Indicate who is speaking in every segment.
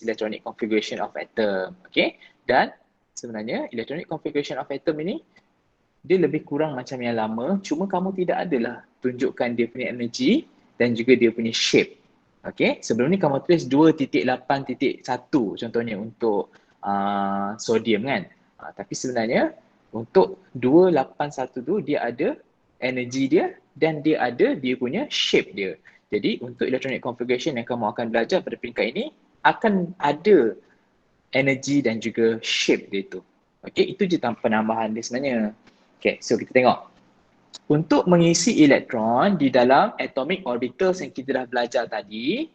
Speaker 1: electronic configuration of atom. Okay, dan sebenarnya electronic configuration of atom ini dia lebih kurang macam yang lama, cuma kamu tidak adalah tunjukkan dia punya energy dan juga dia punya shape. Okay, sebelum ni kamu tulis 2.8.1 contohnya untuk sodium kan. Tapi sebenarnya untuk 281 tu dia ada energy dia dan dia ada dia punya shape dia. Jadi untuk electronic configuration yang kamu akan belajar pada peringkat ini akan ada energy dan juga shape dia tu. Okay, itu je penambahan dia sebenarnya. Okay, so kita tengok. Untuk mengisi elektron di dalam atomic orbitals yang kita dah belajar tadi,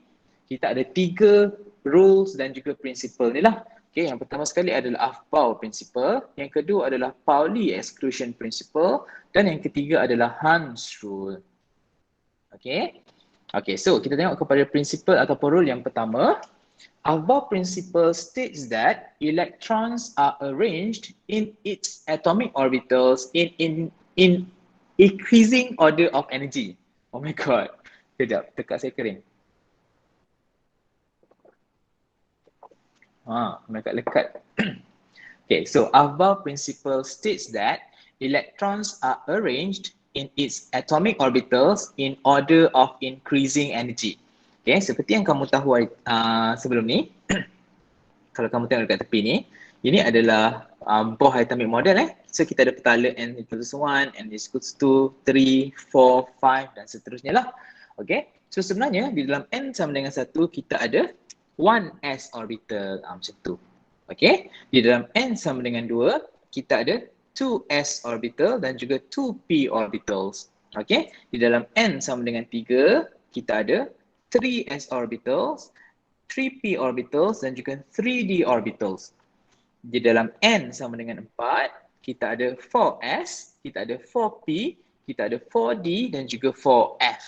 Speaker 1: kita ada 3 rules dan juga principle ni lah. Okay, yang pertama sekali adalah Aufbau principle, yang kedua adalah Pauli exclusion principle, dan yang ketiga adalah Hans rule. Okay, so kita tengok kepada principle ataupun rule yang pertama. Aufbau principle states that electrons are arranged in its atomic orbitals in increasing order of energy. Oh my god. Kejap, tekak saya kering. Lekat. Okay, so Aufbau principle states that electrons are arranged in its atomic orbitals in order of increasing energy. Okay, seperti yang kamu tahu sebelum ni, kalau kamu tengok dekat tepi ni, ini adalah Bohr atomic model So kita ada petala n equals 1, n equals 2, 3, 4, 5 dan seterusnya lah. Okay, so sebenarnya di dalam n sama dengan 1 kita ada 1s orbital macam tu. Okay, di dalam n sama dengan 2 kita ada 2s orbital dan juga 2p orbitals. Okay, di dalam n sama dengan 3 kita ada 3s orbitals, 3p orbitals dan juga 3d orbitals. Di dalam n sama dengan 4, kita ada 4s, kita ada 4p, kita ada 4d dan juga 4f.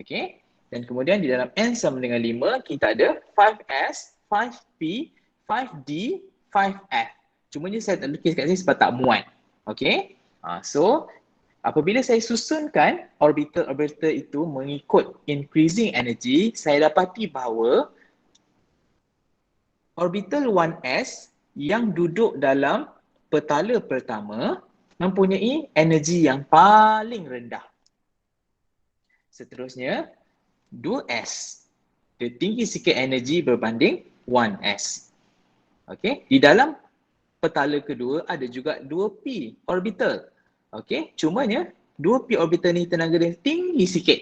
Speaker 1: Okay, dan kemudian di dalam n sama dengan 5, kita ada 5s, 5p, 5d, 5f. Cuma ni saya tak lukis kat sini sebab tak muat. Okay, so apabila saya susunkan orbital-orbital itu mengikut increasing energy, saya dapati bahawa orbital 1s yang duduk dalam petala pertama mempunyai energi yang paling rendah. Seterusnya, 2s. Dia tinggi sikit energi berbanding 1s. Okay, di dalam petala kedua ada juga 2p orbital. Okay, cumanya 2p orbital ni tenaga dia tinggi sikit.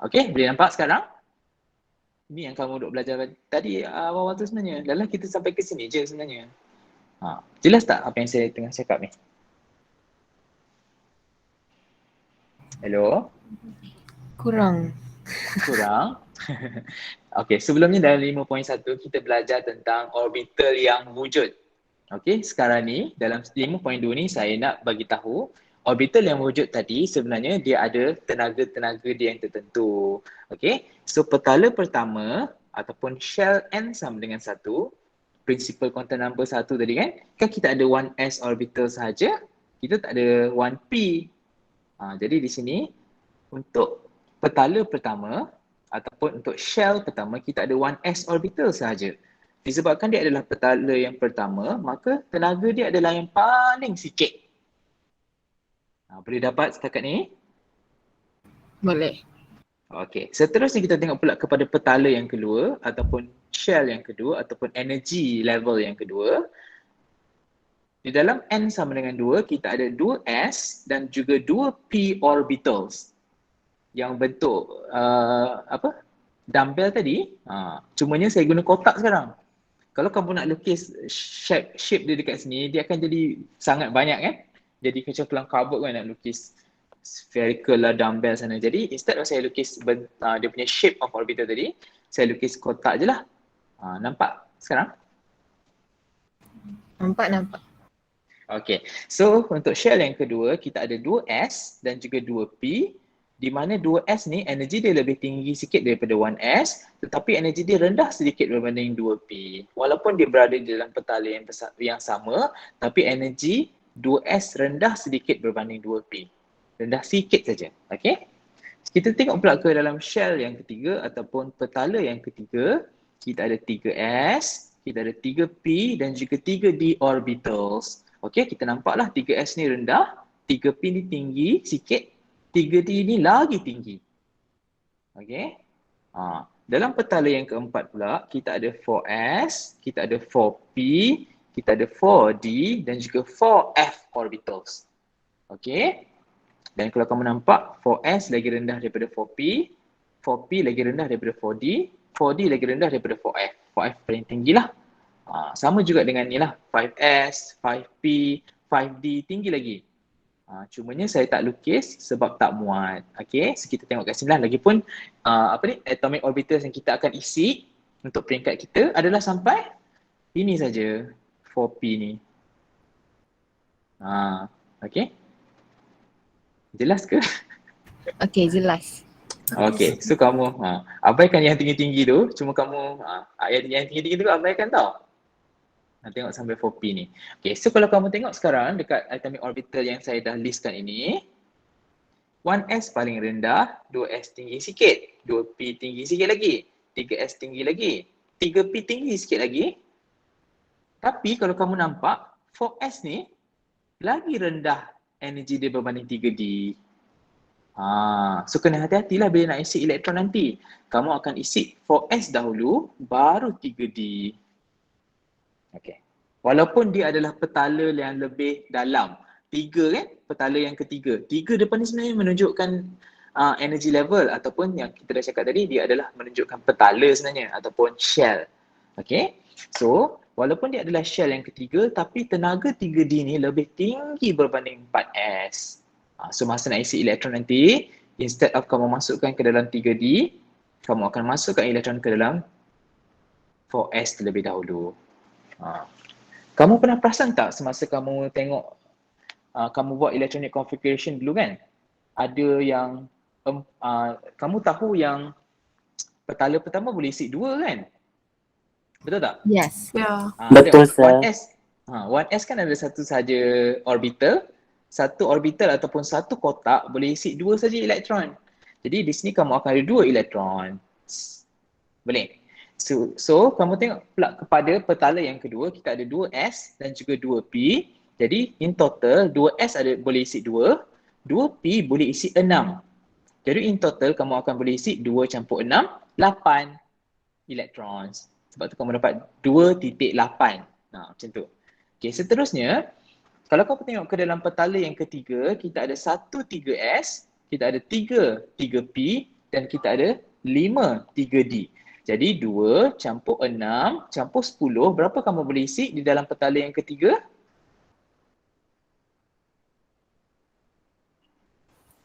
Speaker 1: Okay, boleh nampak sekarang? Ini yang kamu duk belajar tadi awal-awal tu sebenarnya. Dalam kita sampai ke sini je sebenarnya. Jelas tak apa yang saya tengah cakap ni? Hello?
Speaker 2: Kurang.
Speaker 1: Okay, sebelumnya dalam 5.1 kita belajar tentang orbital yang wujud. Okay, sekarang ni dalam 5.2 ni saya nak bagi tahu orbital yang wujud tadi sebenarnya dia ada tenaga-tenaga dia yang tertentu. Okay, so petala pertama ataupun shell n sama dengan 1, principal quantum number 1 tadi kan kita ada 1s orbital sahaja, kita tak ada 1p. Jadi di sini untuk petala pertama ataupun untuk shell pertama kita ada 1s orbital sahaja. Disebabkan dia adalah petala yang pertama, maka tenaga dia adalah yang paling sikit. Boleh dapat setakat ni?
Speaker 2: Boleh.
Speaker 1: Okey, seterusnya kita tengok pula kepada petala yang kedua ataupun shell yang kedua ataupun energy level yang kedua. Di dalam n sama dengan 2, kita ada 2s dan juga 2p orbitals yang bentuk dumbbell tadi. Cumanya saya guna kotak sekarang. Kalau kamu nak lukis shape dia dekat sini, dia akan jadi sangat banyak kan. Jadi macam kelang kabut kan nak lukis spherical lah dumbbell sana. Jadi instead of saya lukis dia punya shape of orbital tadi, saya lukis kotak je lah. Nampak sekarang?
Speaker 2: Nampak.
Speaker 1: Okay, so untuk shell yang kedua kita ada 2s dan juga 2p, di mana 2s ni energi dia lebih tinggi sikit daripada 1s, tetapi energi dia rendah sedikit berbanding 2p. Walaupun dia berada di dalam petala yang sama, tapi energi 2s rendah sedikit berbanding 2p. Rendah sikit saja. Okay, kita tengok pula ke dalam shell yang ketiga ataupun petala yang ketiga. kita ada 3s, kita ada 3p dan juga 3d orbitals. Okey, kita nampaklah 3s ni rendah, 3p ni tinggi sikit, 3d ni lagi tinggi. Okey. Dalam petala yang keempat pula, kita ada 4s, kita ada 4p, kita ada 4d dan juga 4f orbitals. Okey. Dan kalau kamu nampak 4s lagi rendah daripada 4p, 4p lagi rendah daripada 4d, 4d lagi rendah daripada 4f. 4f paling tinggi lah. Sama juga dengan ni lah, 5s, 5p, 5d tinggi lagi. Cumanya saya tak lukis sebab tak muat. Okey, so kita tengok kat sini lah. Lagipun atomic orbitals yang kita akan isi untuk peringkat kita adalah sampai ini saja, 4p ni. Okey. Jelas ke?
Speaker 2: Okay, jelas.
Speaker 1: Okey, so kamu abaikan yang tinggi-tinggi tu, cuma kamu yang tinggi-tinggi tu abaikan tau. Tengok sampai 4p ni. Okey, so kalau kamu tengok sekarang dekat atomic orbital yang saya dah listkan ini, 1s paling rendah, 2s tinggi sikit, 2p tinggi sikit lagi, 3s tinggi lagi, 3p tinggi sikit lagi. Tapi kalau kamu nampak 4s ni lagi rendah energi dia berbanding 3d. So kena hati-hatilah bila nak isi elektron nanti. Kamu akan isi 4s dahulu, baru 3d. Okey. Walaupun dia adalah petala yang lebih dalam. 3 kan? Petala yang ketiga. 3 depan ni sebenarnya menunjukkan energy level ataupun yang kita dah cakap tadi, dia adalah menunjukkan petala sebenarnya ataupun shell. Okey. So, walaupun dia adalah shell yang ketiga, tapi tenaga 3D ni lebih tinggi berbanding 4s. So masa nak isi elektron nanti, instead of kamu masukkan ke dalam 3D, kamu akan masukkan elektron ke dalam 4s terlebih dahulu. Kamu pernah perasan tak semasa kamu tengok, kamu buat electronic configuration dulu kan? Ada yang, kamu tahu yang petala pertama boleh isi 2 kan? Betul tak?
Speaker 2: Yes.
Speaker 3: Ya.
Speaker 4: Betul, sir.
Speaker 1: 1s kan ada satu saja orbital. Satu orbital ataupun satu kotak boleh isi 2 saja elektron. Jadi di sini kamu akan ada 2 elektron. Boleh? So kamu tengok pula kepada petala yang kedua, kita ada 2s dan juga 2p. Jadi in total 2s boleh isi 2, 2p boleh isi 6. Jadi in total kamu akan boleh isi 2 campur 6, 8 electrons. Sebab tu kamu dapat 2.8. Macam tu. Okay, seterusnya, kalau kamu tengok ke dalam petala yang ketiga, kita ada 1 3s, kita ada 3 3p dan kita ada 5 3d. Jadi 2 campur 6 campur 10, berapa kamu boleh isi di dalam petala yang ketiga?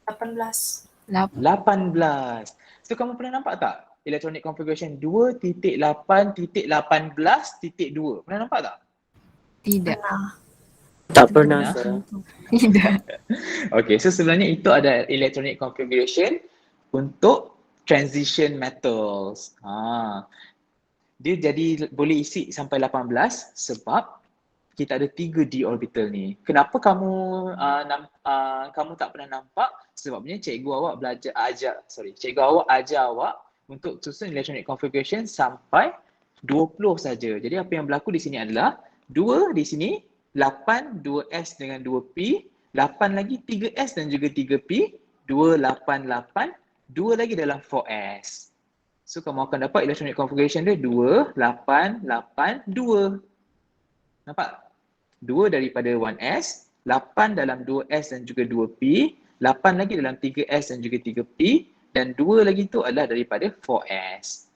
Speaker 3: 18.
Speaker 1: 18. So kamu pernah nampak tak electronic configuration 2.8.18.2? Pernah nampak tak?
Speaker 2: Tidak.
Speaker 4: Tak pernah,
Speaker 1: Pernah?
Speaker 4: sir.
Speaker 2: Tidak.
Speaker 1: Okay, so sebenarnya itu ada electronic configuration untuk transition metals. Dia jadi boleh isi sampai 18 sebab kita ada 3d orbital ni. Kenapa kamu kamu tak pernah nampak? Sebabnya cikgu awak cikgu awak ajar awak untuk susun electronic configuration sampai 20 saja. Jadi apa yang berlaku di sini adalah 2 di sini, 8 2s dengan 2p, 8 lagi 3s dan juga 3p, 2 8 8, 2 lagi dalam 4s. So kamu akan dapat electronic configuration dia 2 8 8 2. Nampak? 2 daripada 1s, 8 dalam 2s dan juga 2p, 8 lagi dalam 3s dan juga 3p dan 2 lagi tu adalah daripada 4s.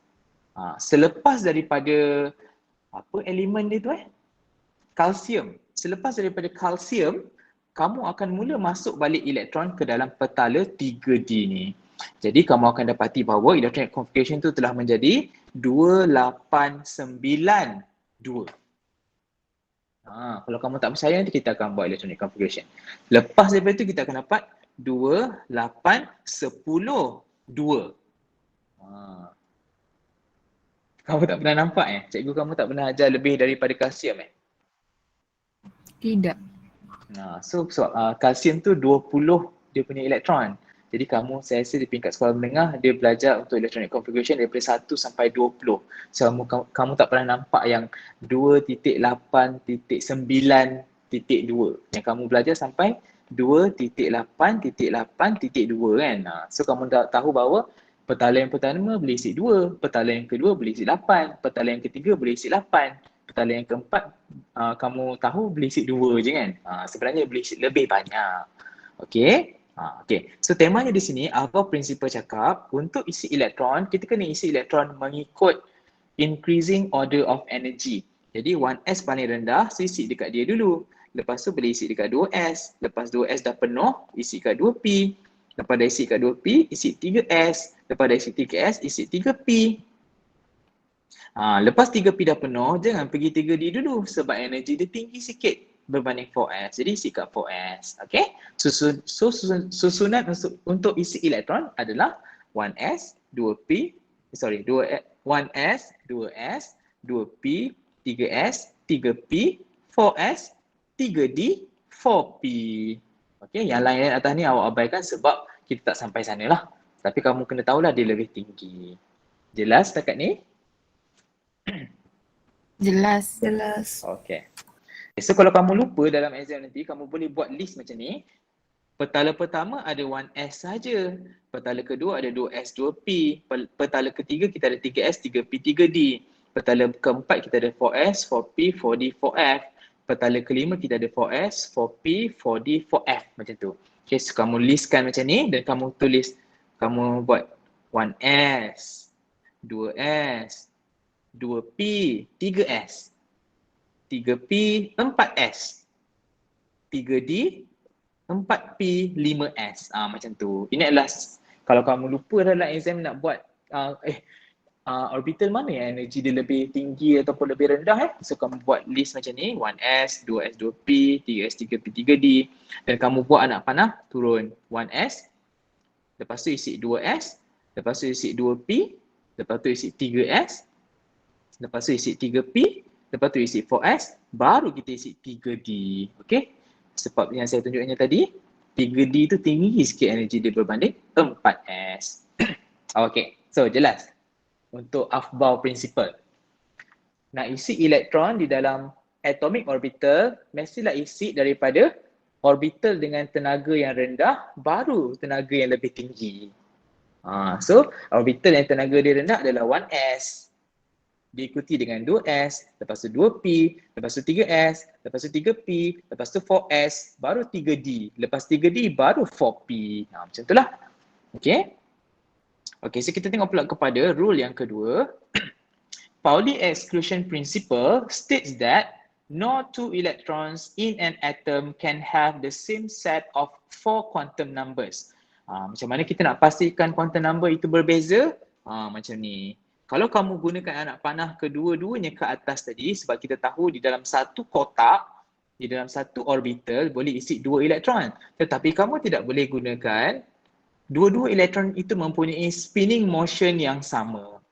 Speaker 1: Selepas daripada apa elemen dia tu kalsium. Selepas daripada kalsium, kamu akan mula masuk balik elektron ke dalam petala 3D ni. Jadi kamu akan dapati bahawa electronic configuration tu telah menjadi 2892. Kalau kamu tak percaya nanti kita akan buat electronic configuration. Lepas daripada itu kita akan dapat 2 8 10 2. Kamu tak pernah nampak Cikgu kamu tak pernah ajar lebih daripada kalsium
Speaker 2: Tidak.
Speaker 1: So kalsium tu 20 dia punya elektron. Jadi kamu, saya rasa di peringkat sekolah menengah, dia belajar untuk electronic configuration daripada 1 sampai 20. So, kamu tak pernah nampak yang 2.8.9.2. Yang kamu belajar sampai 2.8.8.2 kan. So kamu dah tahu bahawa petalan yang pertama boleh isi 2, petalan yang kedua boleh isi 8, petalan yang ketiga boleh isi 8, petalan yang keempat kamu tahu boleh isi 2 je kan. Sebenarnya boleh isi lebih banyak. Okey. Okay. So temanya di sini, Alva Principle cakap untuk isi elektron, kita kena isi elektron mengikut increasing order of energy. Jadi 1s paling rendah, so isi dekat dia dulu. Lepas tu boleh isi dekat 2s. Lepas 2s dah penuh, isi kat 2p. Lepas dah isi kat 2p, isi 3s. Lepas dah isi 3s, isi 3p. Lepas 3p dah penuh, jangan pergi 3d dulu sebab energi dia tinggi sikit berbanding 4s. Jadi isi kat 4s. Okay? Susunan untuk isi elektron adalah 1s, 2p, 1s, 2s, 2p, 3s, 3p, 4s, 3d, 4p. Okay, yang lain atas ni awak abaikan sebab kita tak sampai sana lah. Tapi kamu kena tahulah dia lebih tinggi. Jelas setakat ni?
Speaker 2: Jelas.
Speaker 3: Jelas.
Speaker 1: Okay. So kalau kamu lupa dalam exam nanti, kamu boleh buat list macam ni. Petala pertama ada 1s saja. Petala kedua ada 2s, 2p. Petala ketiga kita ada 3s, 3p, 3d. Petala keempat kita ada 4s, 4p, 4d, 4f. Petala kelima kita ada 4s, 4p, 4d, 4f. Macam tu. Okay, so kamu listkan macam ni dan kamu tulis, kamu buat 1s, 2s, 2p, 3s, 3p, 4s, 3d, 4p, 5s. Macam tu. Ini adalah kalau kamu lupa dalam exam nak buat orbital mana yang energi dia lebih tinggi ataupun lebih rendah so kamu buat list macam ni 1s, 2s, 2p, 3s, 3p, 3d dan kamu buat anak panah turun 1s, lepas tu isi 2s, lepas tu isi 2p, lepas tu isi 3s, lepas tu isi 3p, lepas tu isi 4s, baru kita isi 3d. Okay? Sebab yang saya tunjukkannya tadi 3d tu tinggi sikit energi dia berbanding 4s. Okay, so jelas untuk Aufbau Principle. Nak isi elektron di dalam atomic orbital, mestilah isi daripada orbital dengan tenaga yang rendah, baru tenaga yang lebih tinggi. So, orbital yang tenaga dia rendah adalah 1s. Diikuti dengan 2s, lepas tu 2p, lepas tu 3s, lepas tu 3p, lepas tu 4s, baru 3d. Lepas 3d, baru 4p. Macam itulah. Okay. Okay, so kita tengok pula kepada rule yang kedua. Pauli exclusion principle states that no two electrons in an atom can have the same set of 4 quantum numbers. Macam mana kita nak pastikan quantum number itu berbeza? Macam ni. Kalau kamu gunakan anak panah kedua-duanya ke atas tadi, sebab kita tahu di dalam satu kotak, di dalam satu orbital boleh isi 2 elektron. Tetapi kamu tidak boleh gunakan dua-dua elektron itu mempunyai spinning motion yang sama.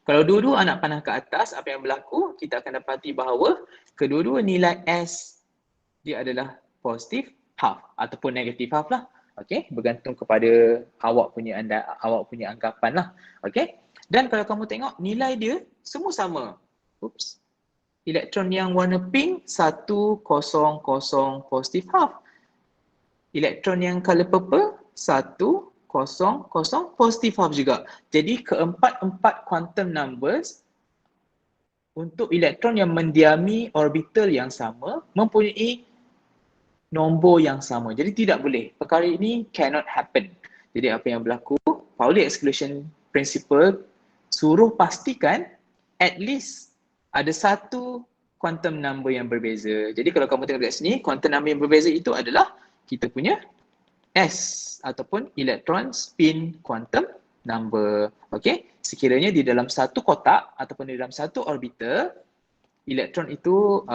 Speaker 1: Kalau dua-dua anak panah ke atas, apa yang berlaku? Kita akan dapati bahawa kedua-dua nilai S dia adalah positif half ataupun negatif half lah. Okey, bergantung kepada awak punya anggapan lah. Okey. Dan kalau kamu tengok nilai dia semua sama. Oops. Elektron yang warna pink 1, 0, 0 positif half. Elektron yang color purple 1, 0, 0 positif half juga. Jadi keempat-empat quantum numbers untuk elektron yang mendiami orbital yang sama mempunyai nombor yang sama. Jadi tidak boleh. Perkara ini cannot happen. Jadi apa yang berlaku? Pauli exclusion principle suruh pastikan at least ada satu quantum number yang berbeza. Jadi kalau kamu tengok kat sini, quantum number yang berbeza itu adalah kita punya S ataupun electron spin quantum number. Okay, sekiranya di dalam satu kotak ataupun di dalam satu orbital, elektron itu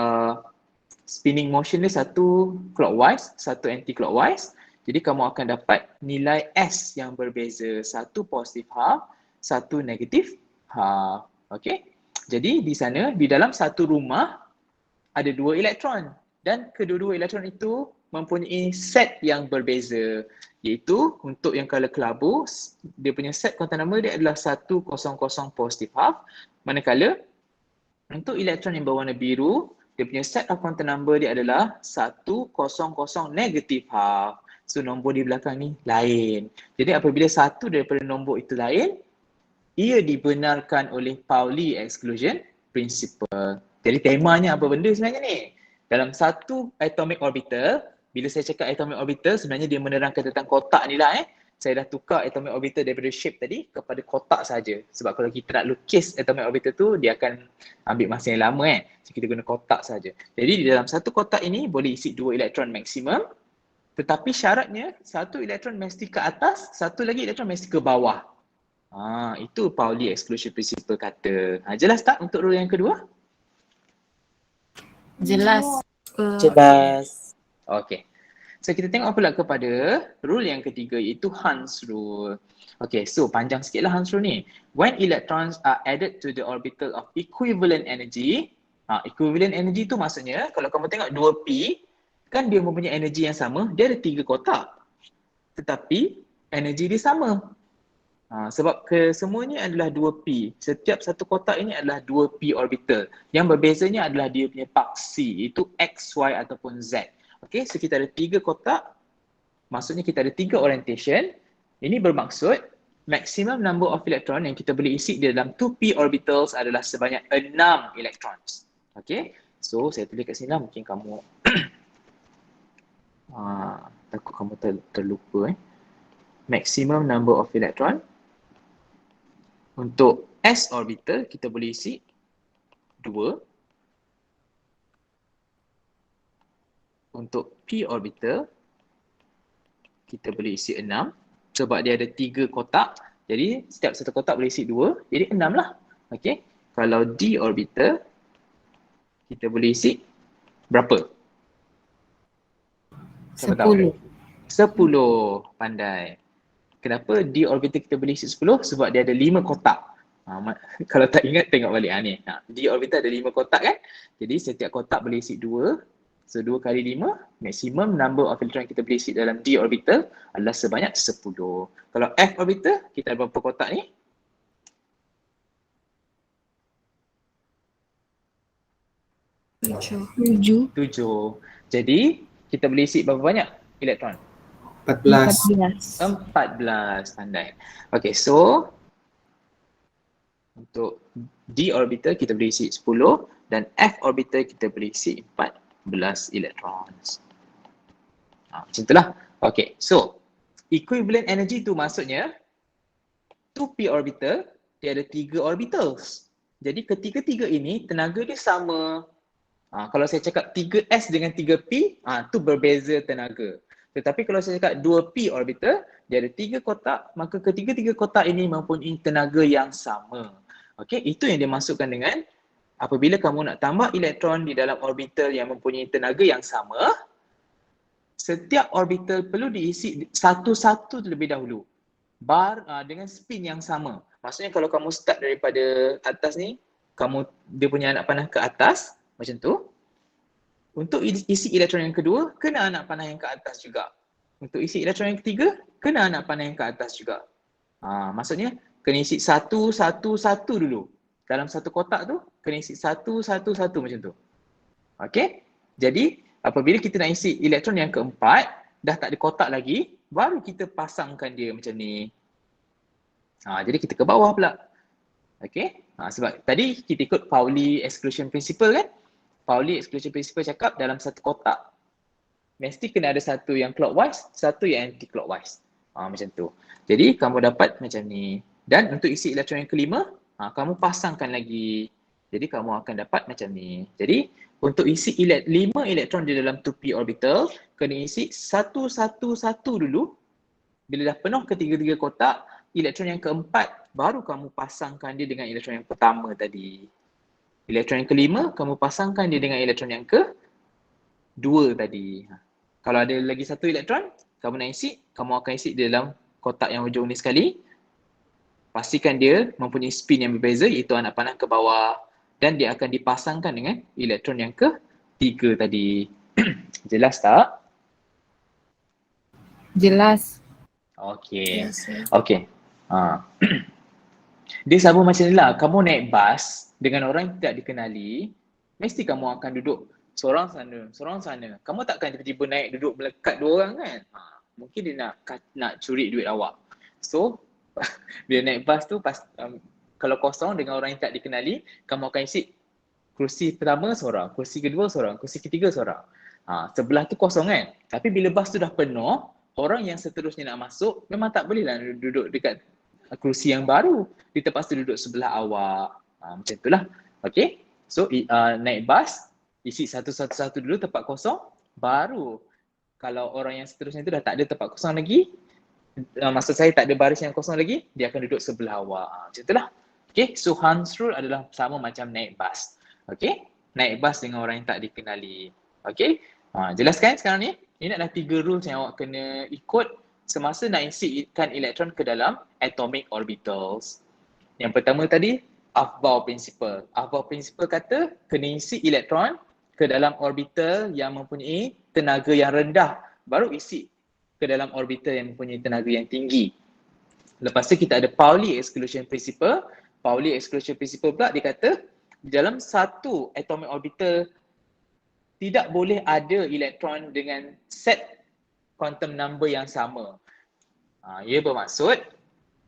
Speaker 1: spinning motion dia satu clockwise, satu anti-clockwise. Jadi kamu akan dapat nilai S yang berbeza, satu positif half, satu negatif half. Okay, jadi di sana di dalam satu rumah ada 2 elektron dan kedua-dua elektron itu mempunyai set yang berbeza. Iaitu untuk yang color kelabu, dia punya set kuantum number dia adalah 100 positive half. Manakala untuk elektron yang berwarna biru, dia punya set of quantum number dia adalah 100 negative half. So nombor di belakang ni lain. Jadi apabila satu daripada nombor itu lain, ia dibenarkan oleh Pauli exclusion principle. Jadi temanya apa benda sebenarnya ni? Dalam satu atomic orbital, bila saya cakap atomic orbital sebenarnya dia menerangkan tentang kotak ni lah Saya dah tukar atomic orbital daripada shape tadi kepada kotak saja. Sebab kalau kita nak lukis atomic orbital tu dia akan ambil masa yang lama So kita guna kotak saja. Jadi di dalam satu kotak ini boleh isi 2 elektron maksimum. Tetapi syaratnya satu elektron mesti ke atas, satu lagi elektron mesti ke bawah. Itu Pauli exclusion principle kata. Jelas tak untuk rule yang kedua?
Speaker 2: Jelas.
Speaker 4: Jelas.
Speaker 1: Okay. So kita tengok pula kepada rule yang ketiga iaitu Hans rule. Okay, so panjang sikit lah Hans rule ni. When electrons are added to the orbital of equivalent energy, equivalent energy tu maksudnya kalau kamu tengok 2p, kan dia mempunyai energi yang sama, dia ada 3 kotak. Tetapi energi dia sama. Sebab kesemuanya adalah 2p. Setiap satu kotak ini adalah 2p orbital. Yang berbezanya adalah dia punya paksi, iaitu x, y ataupun z. Okay, so kita ada 3 kotak. Maksudnya kita ada 3 orientation. Ini bermaksud maximum number of electron yang kita boleh isi di dalam 2p orbitals adalah sebanyak 6 electrons. Okay, so saya tulis kat sini lah, mungkin kamu takut kamu terlupa maximum number of electron. Untuk s orbital kita boleh isi 2. Untuk p orbital kita boleh isi 6 sebab dia ada 3 kotak. Jadi setiap satu kotak boleh isi 2. Jadi 6 lah. Okey. Kalau d orbital kita boleh isi berapa?
Speaker 2: 10.
Speaker 1: 10. Pandai. Kenapa d orbital kita boleh isi 10? Sebab dia ada 5 kotak. Kalau tak ingat tengok balik ni. D orbital ada 5 kotak kan? Jadi setiap kotak boleh isi 2. So 2 kali 5, maximum number of electron kita boleh isi dalam d orbital adalah sebanyak 10. Kalau f orbital, kita ada berapa kotak ni?
Speaker 2: 7.
Speaker 1: 7. Jadi kita boleh isi berapa banyak elektron?
Speaker 3: 14.
Speaker 1: 14, pandai. Okay, so untuk d orbital kita boleh isi 10 dan f orbital kita boleh isi 14 elektron. Macam itulah. Okay, so equivalent energy tu maksudnya 2p orbital dia ada 3 orbitals. Jadi ketiga-tiga ini tenaga dia sama. Kalau saya cakap 3s dengan 3p, tu berbeza tenaga. Tetapi kalau saya cakap 2p orbital, dia ada 3 kotak, maka ketiga-tiga kotak ini mempunyai tenaga yang sama. Okey, itu yang dimaksudkan dengan apabila kamu nak tambah elektron di dalam orbital yang mempunyai tenaga yang sama, setiap orbital perlu diisi satu-satu terlebih dahulu. Dengan spin yang sama. Maksudnya kalau kamu start daripada atas ni, dia punya anak panah ke atas, macam tu. Untuk isi elektron yang kedua, kena anak panah yang ke atas juga. Untuk isi elektron yang ketiga, kena anak panah yang ke atas juga. Maksudnya, kena isi satu dulu. Dalam satu kotak tu, kena isi satu macam tu. Okay? Jadi, apabila kita nak isi elektron yang keempat, dah tak ada kotak lagi, baru kita pasangkan dia macam ni. Jadi kita ke bawah pula. Okay? Sebab tadi kita ikut Pauli exclusion principle kan? Pauli exclusion principle cakap dalam satu kotak mesti kena ada satu yang clockwise, satu yang anti-clockwise. Macam tu. Jadi kamu dapat macam ni. Dan untuk isi elektron yang kelima, kamu pasangkan lagi. Jadi kamu akan dapat macam ni. Jadi untuk isi 5 elektron di dalam 2p orbital, kena isi satu dulu. Bila dah penuh ketiga-tiga kotak, elektron yang keempat baru kamu pasangkan dia dengan elektron yang pertama tadi. Elektron yang kelima, kamu pasangkan dia dengan elektron yang kedua tadi. Kalau ada lagi satu elektron, kamu nak isi, kamu akan isi di dalam kotak yang hujung ni sekali. Pastikan dia mempunyai spin yang berbeza, iaitu anak panah ke bawah. Dan dia akan dipasangkan dengan elektron yang ketiga tadi. Jelas tak?
Speaker 2: Jelas.
Speaker 1: Okay. Okay. Dia sama macam ni lah. Kamu naik bas dengan orang yang tidak dikenali, mesti kamu akan duduk seorang sana. Kamu takkan tiba-tiba naik duduk melekat dua orang kan? Mungkin dia nak curi duit awak. So, bila naik bas tu, kalau kosong dengan orang yang tak dikenali, kamu akan isi kursi pertama seorang, kursi kedua seorang, kursi ketiga seorang. Sebelah tu kosong kan? Tapi bila bas tu dah penuh, orang yang seterusnya nak masuk memang tak boleh lah duduk dekat kursi yang baru. Dia terpaksa duduk sebelah awak. Macam itulah. Okay. So naik bas, isi satu-satu dulu tempat kosong, baru kalau orang yang seterusnya tu dah tak ada tempat kosong lagi, maksud saya tak ada baris yang kosong lagi, dia akan duduk sebelah awak. Macam itulah. Okay. So Hans rule adalah sama macam naik bas. Okay. Naik bas dengan orang yang tak dikenali. Okay. Jelaskan sekarang ni? Ini adalah 3 rules yang awak kena ikut semasa nak isikan elektron ke dalam atomic orbitals. Yang pertama tadi, Aufbau principle. Aufbau principle kata kena isi elektron ke dalam orbital yang mempunyai tenaga yang rendah, baru isi ke dalam orbital yang mempunyai tenaga yang tinggi. Lepas tu kita ada Pauli exclusion principle. Pauli exclusion principle pula dia kata di dalam satu atomic orbital tidak boleh ada elektron dengan set quantum number yang sama. Ia bermaksud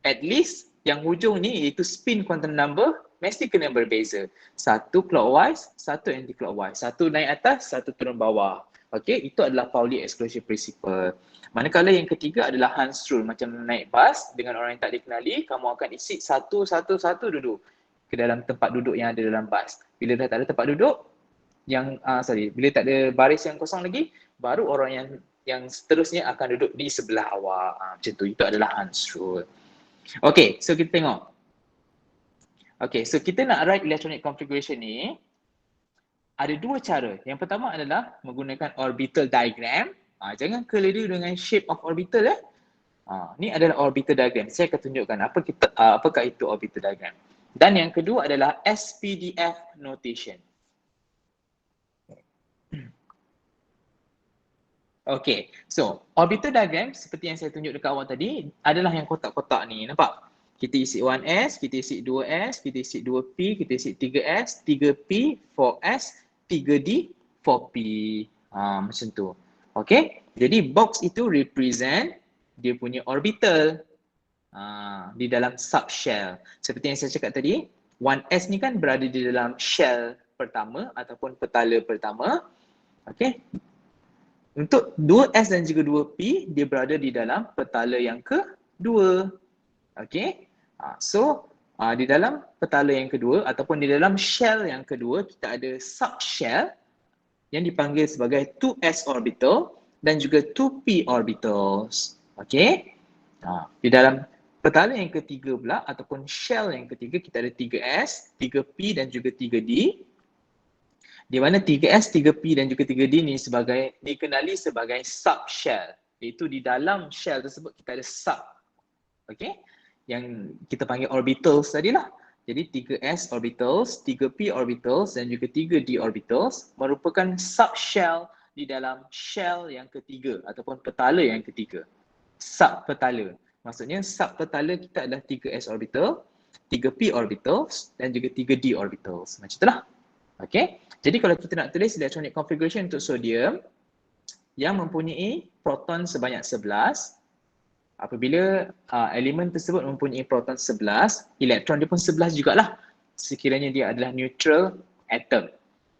Speaker 1: at least yang hujung ni iaitu spin quantum number mesti kena berbeza. Satu clockwise, satu anti-clockwise. Satu naik atas, satu turun bawah. Okey, itu adalah Pauli exclusion principle. Manakala yang ketiga adalah Hans rule. Macam naik bas dengan orang yang tak dikenali, kamu akan isi satu duduk ke dalam tempat duduk yang ada dalam bas. Bila dah tak ada tempat duduk, bila tak ada baris yang kosong lagi, baru orang yang seterusnya akan duduk di sebelah awak. Macam tu, itu adalah Hans rule. Okay, so kita tengok. Okay, so kita nak write electronic configuration ni, ada 2 cara. Yang pertama adalah menggunakan orbital diagram. Jangan keliru dengan shape of orbital ni adalah orbital diagram. Saya akan tunjukkan apakah itu orbital diagram. Dan yang kedua adalah SPDF notation. Okay, so orbital diagram seperti yang saya tunjuk dekat awak tadi adalah yang kotak-kotak ni, nampak? Kita isi 1S, kita isi 2S, kita isi 2P, kita isi 3S, 3P, 4S, 3D, 4P. Macam tu. Okay, jadi box itu represent dia punya orbital di dalam subshell. Seperti yang saya cakap tadi, 1S ni kan berada di dalam shell pertama ataupun petala pertama. Okay. Untuk 2S dan juga 2P, dia berada di dalam petala yang kedua. Okay. So, di dalam petala yang kedua ataupun di dalam shell yang kedua, kita ada subshell yang dipanggil sebagai 2S orbital dan juga 2P orbitals. Okay. Di dalam petala yang ketiga pula ataupun shell yang ketiga, kita ada 3S, 3P dan juga 3D. Di mana 3S, 3P dan juga 3D ni dikenali sebagai subshell. Iaitu di dalam shell tersebut kita ada sub. Okay. Yang kita panggil orbitals tadilah. Jadi 3S orbitals, 3P orbitals dan juga 3D orbitals merupakan subshell di dalam shell yang ketiga ataupun petala yang ketiga. Subpetala. Maksudnya subpetala kita adalah 3S orbital, 3P orbitals dan juga 3D orbitals. Macam itulah. Okay. Jadi kalau kita nak tulis electronic configuration untuk sodium yang mempunyai proton sebanyak 11, apabila elemen tersebut mempunyai proton 11, elektron dia pun 11 jugalah sekiranya dia adalah neutral atom.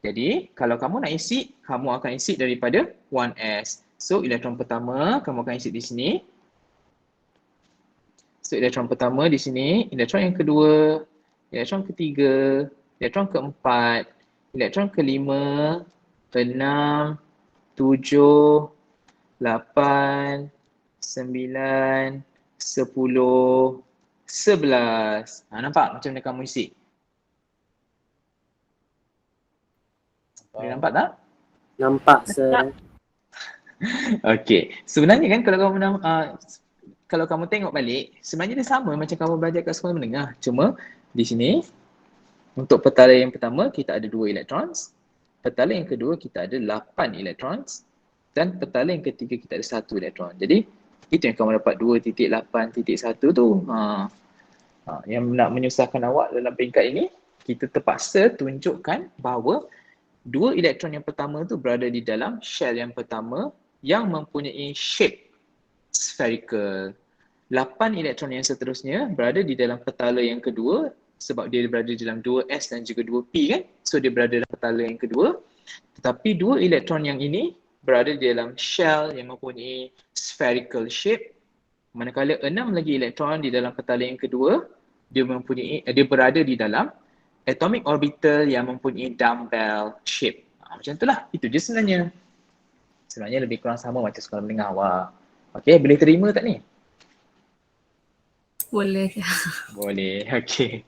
Speaker 1: Jadi kalau kamu nak isi, kamu akan isi daripada 1S. So elektron pertama kamu akan isi di sini. So elektron pertama di sini, elektron yang kedua, elektron ketiga, elektron keempat, elektron kelima, 6, 7, 8, 9, 10, 11. Nampak macam mana kamu isi? Boleh nampak tak?
Speaker 4: Nampak, sir.
Speaker 1: Okey. Sebenarnya kan kalau kamu tengok balik, sebenarnya dia sama macam kamu belajar kat sekolah menengah. Cuma di sini untuk petala yang pertama kita ada 2 elektrons, petala yang kedua kita ada 8 elektrons dan petala yang ketiga kita ada 1 elektron. Jadi Itu yang kamu dapat 2.8.1 tu. Yang nak menyusahkan awak dalam peringkat ini, kita terpaksa tunjukkan bahawa 2 elektron yang pertama tu berada di dalam shell yang pertama yang mempunyai shape spherical. 8 elektron yang seterusnya berada di dalam petala yang kedua sebab dia berada di dalam 2s dan juga 2p kan. So dia berada dalam petala yang kedua. Tetapi 2 elektron yang ini berada di dalam shell yang mempunyai spherical shape. Manakala 6 lagi elektron di dalam petala yang kedua, dia berada di dalam atomic orbital yang mempunyai dumbbell shape. Macam itulah. Itu je sebenarnya. Sebenarnya lebih kurang sama macam sekolah menengah awak. Okey, boleh terima tak ni?
Speaker 2: Boleh.
Speaker 1: Boleh. Okey.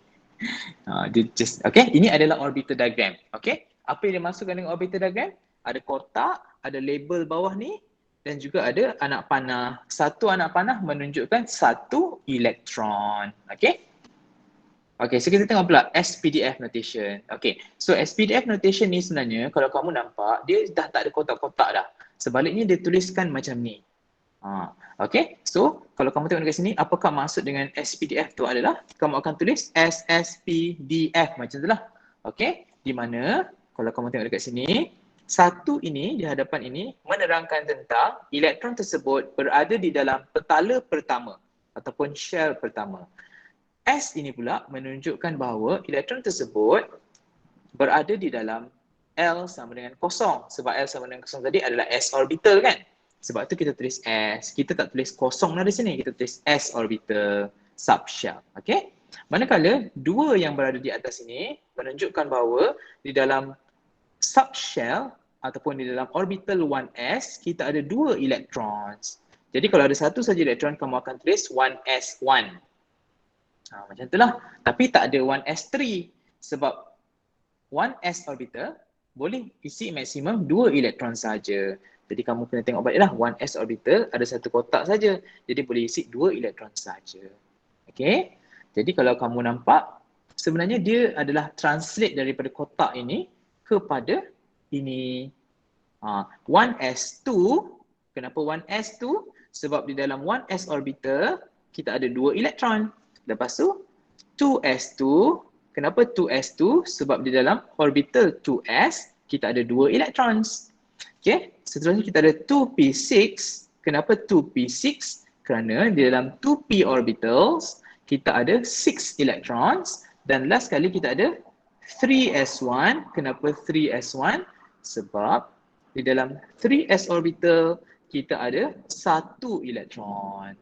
Speaker 1: Okay, ini adalah orbital diagram. Okay, apa yang dimasukkan dengan orbital diagram? Ada kotak, ada label bawah ni dan juga ada anak panah. Satu anak panah menunjukkan satu elektron. Okay. Okay, so kita tengok pula SPDF notation. Okay, so SPDF notation ni sebenarnya kalau kamu nampak dia dah tak ada kotak-kotak dah. Sebaliknya dia tuliskan macam ni. Okay, so kalau kamu tengok dekat sini, apakah maksud dengan SPDF tu adalah kamu akan tulis SSPDF macam tu lah. Okay, di mana kalau kamu tengok dekat sini, satu ini di hadapan ini menerangkan tentang elektron tersebut berada di dalam petala pertama ataupun shell pertama. S ini pula menunjukkan bahawa elektron tersebut berada di dalam L sama dengan kosong. Sebab L sama dengan kosong tadi adalah S orbital kan? Sebab tu kita tulis S. Kita tak tulis kosong lah di sini. Kita tulis S orbital subshell. Okay? Manakala dua yang berada di atas ini menunjukkan bahawa di dalam subshell ataupun di dalam orbital 1s kita ada dua electrons. Jadi kalau ada satu saja elektron, kamu akan tulis 1s1. Macam itulah. Tapi tak ada 1s3 sebab 1s orbital boleh isi maksimum 2 elektron saja. Jadi kamu kena tengok baliklah 1s orbital ada satu kotak saja. Jadi boleh isi 2 elektron saja. Okey. Jadi kalau kamu nampak sebenarnya dia adalah translate daripada kotak ini kepada ini. 1s2, kenapa 1s2? Sebab di dalam 1s orbital kita ada 2 elektron. Lepas tu 2s2, kenapa 2s2? Sebab di dalam orbital 2s kita ada 2 electrons. Okay, seterusnya kita ada 2p6. Kenapa 2p6? Kerana di dalam 2p orbitals kita ada 6 electrons. Dan last kali kita ada 3s1. Kenapa 3s1? Sebab di dalam 3s orbital kita ada 1 elektron.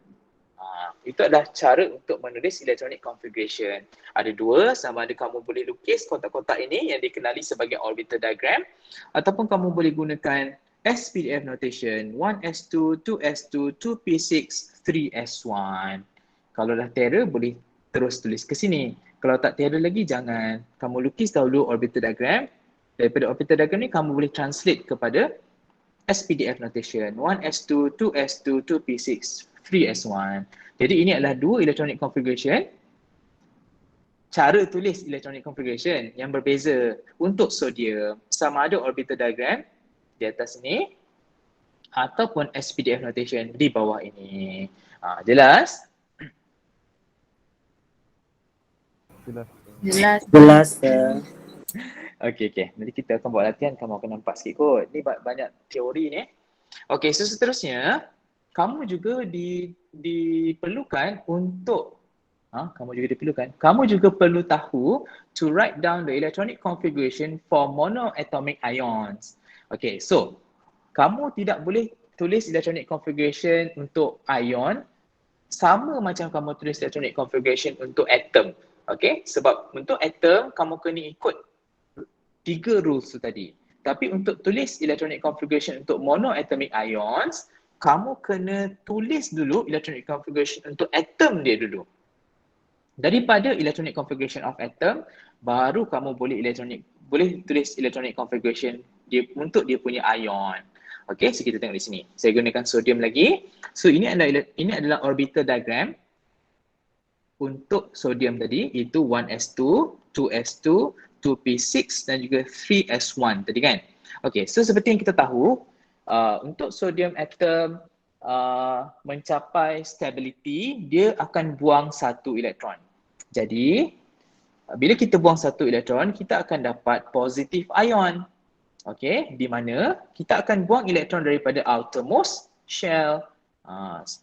Speaker 1: Itu adalah cara untuk menulis electronic configuration. Ada dua, sama ada kamu boleh lukis kotak-kotak ini yang dikenali sebagai orbital diagram ataupun kamu boleh gunakan SPDF notation 1s2, 2s2, 2p6, 3s1. Kalau dah terror boleh terus tulis ke sini. Kalau tak terror lagi jangan. Kamu lukis dahulu orbital diagram. Daripada orbital diagram ni kamu boleh translate kepada SPDF notation 1s2, 2s2, 2p6, 3s1. Jadi ini adalah dua electronic configuration. Cara tulis electronic configuration yang berbeza untuk sodium sama ada orbital diagram di atas ini ataupun SPDF notation di bawah ini. Jelas?
Speaker 4: Jelas.
Speaker 1: Okey. Nanti kita akan buat latihan, kamu akan nampak sikit kot. Ni banyak teori ni. Okey, so seterusnya kamu juga diperlukan untuk kamu juga perlu tahu to write down the electronic configuration for monoatomic ions. Okay, so kamu tidak boleh tulis electronic configuration untuk ion sama macam kamu tulis electronic configuration untuk atom. Okay, sebab untuk atom kamu kena ikut 3 rules tu tadi. Tapi untuk tulis electronic configuration untuk monoatomic ions, kamu kena tulis dulu electronic configuration untuk atom dia dulu. Daripada electronic configuration of atom, baru kamu boleh tulis electronic configuration dia untuk dia punya ion. Okay, so kita tengok di sini. Saya gunakan sodium lagi. So ini adalah orbital diagram untuk sodium tadi, iaitu 1s2, 2s2, 2p6 dan juga 3s1 tadi kan. Okay, so seperti yang kita tahu, untuk sodium atom mencapai stability, dia akan buang satu elektron. Jadi, bila kita buang satu elektron, kita akan dapat positive ion. Okey, di mana kita akan buang elektron daripada outermost shell.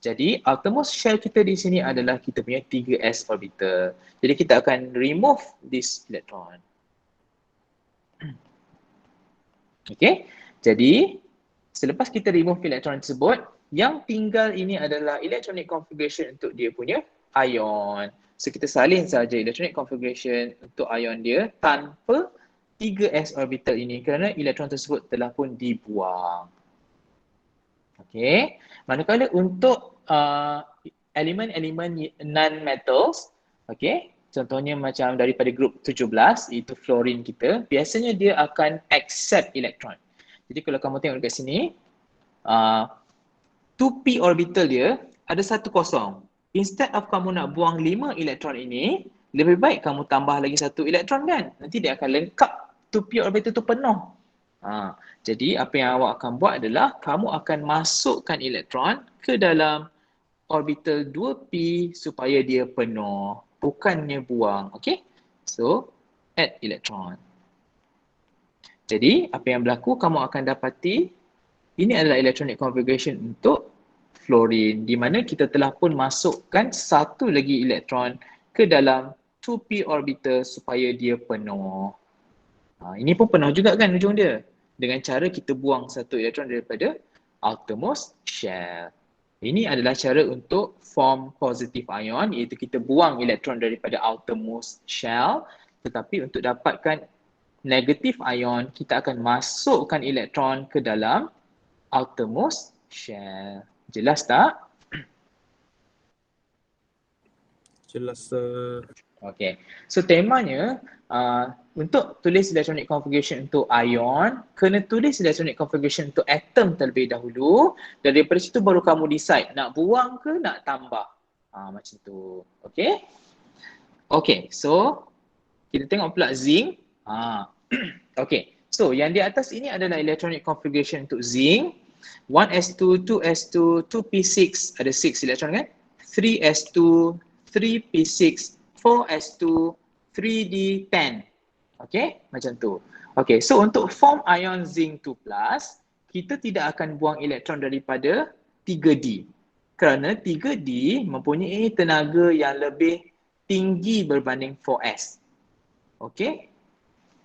Speaker 1: Jadi outermost shell kita di sini adalah kita punya 3s orbital. Jadi kita akan remove this electron. Okey, jadi selepas kita remove elektron tersebut, yang tinggal ini adalah electronic configuration untuk dia punya ion. So kita salin saja electronic configuration untuk ion dia tanpa 3s orbital ini kerana elektron tersebut telah pun dibuang. Okey, manakala untuk elemen-elemen non-metals, okey, contohnya macam daripada grup 17 iaitu fluorine kita, biasanya dia akan accept elektron. Jadi kalau kamu tengok dekat sini, 2p orbital dia ada 1 kosong. Instead of kamu nak buang 5 elektron ini, lebih baik kamu tambah lagi 1 elektron kan? Nanti dia akan lengkap 2p orbital tu penuh. Jadi apa yang awak akan buat adalah kamu akan masukkan elektron ke dalam orbital 2p supaya dia penuh, bukannya buang. Okay? So, add elektron. Jadi apa yang berlaku, kamu akan dapati ini adalah electronic configuration untuk fluorine di mana kita telah pun masukkan satu lagi elektron ke dalam 2p orbital supaya dia penuh. Ini pun penuh juga kan ujung dia. Dengan cara kita buang satu elektron daripada outermost shell. Ini adalah cara untuk form positive ion, iaitu kita buang elektron daripada outermost shell. Tetapi untuk dapatkan negative ion, kita akan masukkan elektron ke dalam outermost shell. Jelas tak?
Speaker 5: Jelas.
Speaker 1: Okay. So temanya, untuk tulis electronic configuration untuk ion, kena tulis electronic configuration untuk atom terlebih dahulu. Dan daripada situ baru kamu decide nak buang ke nak tambah. Macam tu. Okay. Okay. So, kita tengok pula zinc. Okay. So, yang di atas ini adalah electronic configuration untuk zinc. 1s2, 2s2, 2p6, ada 6 elektron kan? 3s2, 3p6, 4s2, 3d10. Okay, macam tu. Okay, so untuk form ion zinc 2+, kita tidak akan buang elektron daripada 3d. Kerana 3d mempunyai tenaga yang lebih tinggi berbanding 4s. Okay.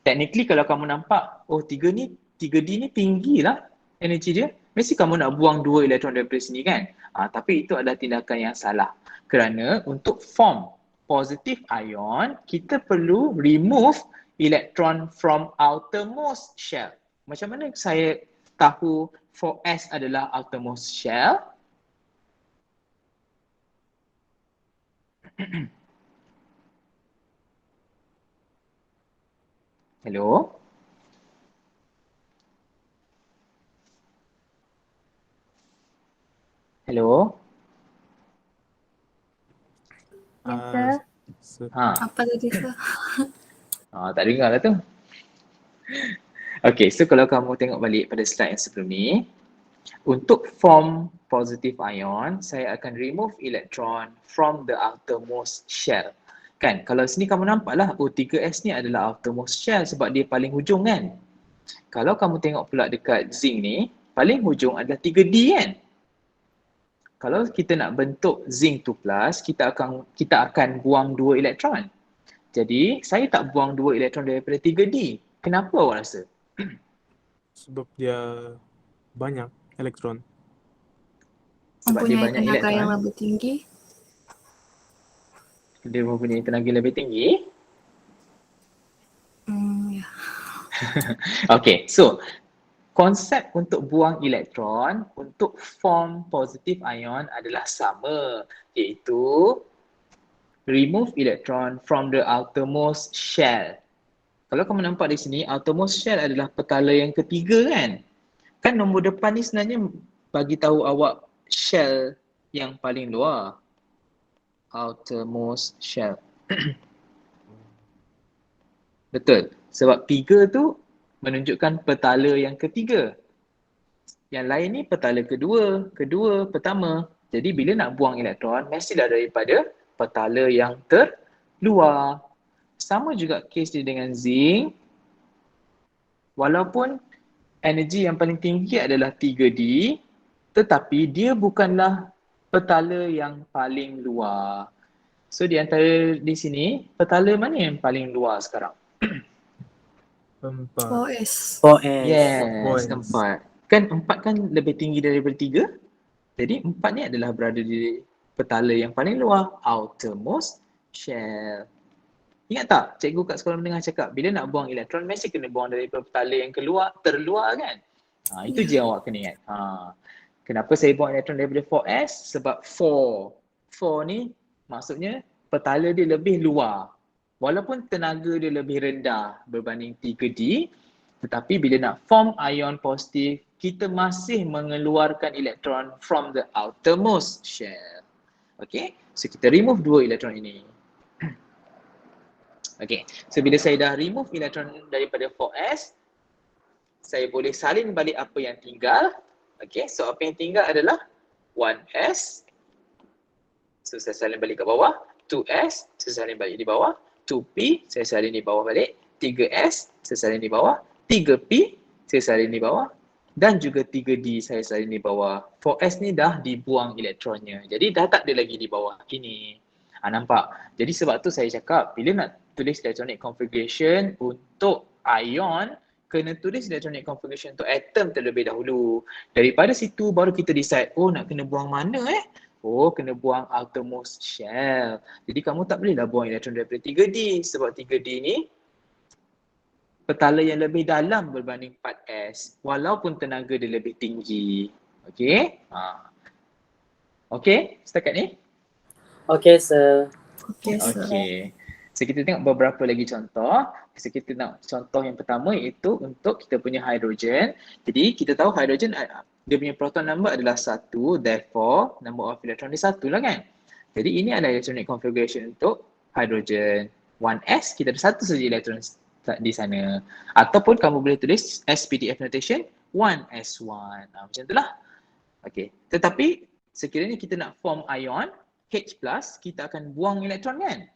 Speaker 1: Technically kalau kamu nampak, oh 3d ni tinggi lah energi dia, mesti kamu nak buang 2 elektron daripada sini kan? Tapi itu adalah tindakan yang salah. Kerana untuk form positive ion, kita perlu remove electron from outermost shell. Macam mana saya tahu 4s adalah outermost shell? Hello? Hello?
Speaker 2: Apa tadi sir?
Speaker 1: Tak dengar lah tu. Okay, so kalau kamu tengok balik pada slide yang sebelum ni, untuk form positive ion, saya akan remove electron from the outermost shell. Kan, kalau sini kamu nampak lah, oh 3s ni adalah outermost shell sebab dia paling hujung kan. Kalau kamu tengok pula dekat zinc ni, paling hujung adalah 3d kan. Kalau kita nak bentuk zinc 2+, kita akan buang 2 elektron. Jadi, saya tak buang 2 elektron daripada 3D. Kenapa awak rasa?
Speaker 5: Sebab dia banyak elektron.
Speaker 1: Sebab dia
Speaker 2: Mempunyai
Speaker 1: banyak
Speaker 2: tenaga
Speaker 1: elektron.
Speaker 2: yang lebih tinggi.
Speaker 1: Dia mempunyai tenaga lebih tinggi.
Speaker 2: Ya.
Speaker 1: Okay, so konsep untuk buang elektron untuk form positive ion adalah sama, iaitu remove electron from the outermost shell. Kalau kamu nampak di sini, outermost shell adalah petala yang ketiga kan? Kan nombor depan ni sebenarnya bagi tahu awak shell yang paling luar. Outermost shell. Betul. Sebab 3 tu menunjukkan petala yang ketiga. Yang lain ni petala kedua, pertama. Jadi bila nak buang elektron, mestilah daripada petala yang terluar. Sama juga kes dia dengan zinc. Walaupun energi yang paling tinggi adalah 3D, tetapi dia bukanlah petala yang paling luar. So di antara di sini, petala mana yang paling luar sekarang?
Speaker 5: 4.
Speaker 2: 4S.
Speaker 4: 4S.
Speaker 1: Yes,
Speaker 5: 4S.
Speaker 1: 4. Kan 4 kan lebih tinggi daripada 3. Jadi 4 ni adalah berada di petala yang paling luar, outermost shell. Ingat tak cikgu kat sekolah menengah cakap bila nak buang elektron mesti kena buang daripada petala yang terluar kan? Itu je awak kena ingat. Kenapa saya buang elektron daripada 4S? Sebab 4 ni maksudnya petala dia lebih luar. Walaupun tenaga dia lebih rendah berbanding 3D, tetapi bila nak form ion positif, kita masih mengeluarkan elektron from the outermost shell. Okay, so kita remove 2 elektron ini. Okay, so bila saya dah remove elektron daripada 4S, saya boleh salin balik apa yang tinggal. Okay, so apa yang tinggal adalah 1S. So saya salin balik ke bawah. 2S, saya salin balik di bawah. 2P, saya salin di bawah balik. 3S, saya salin di bawah. 3P, saya salin di bawah. Dan juga 3D, saya salin di bawah. 4S ni dah dibuang elektronnya. Jadi dah tak ada lagi di bawah ini. Nampak? Jadi sebab tu saya cakap, bila nak tulis electronic configuration untuk ion, kena tulis electronic configuration untuk atom terlebih dahulu. Daripada situ baru kita decide, nak kena buang mana kena buang outermost shell. Jadi kamu tak bolehlah buang elektron daripada 3D sebab 3D ni petala yang lebih dalam berbanding 4S walaupun tenaga dia lebih tinggi. Okey? Okey, setakat ni?
Speaker 4: Okay, sir.
Speaker 2: Okay, sir.
Speaker 1: Okey. So kita tengok beberapa lagi contoh. So kita nak contoh yang pertama iaitu untuk kita punya hidrogen. Jadi kita tahu hidrogen dia punya proton number adalah 1, therefore number of electron dia 1 lah kan. Jadi ini adalah electronic configuration untuk hidrogen. 1s kita ada satu saja elektron di sana. Ataupun kamu boleh tulis SPDF notation 1s1. Macam itulah. Okey. Tetapi sekiranya kita nak form ion H+, kita akan buang elektron kan?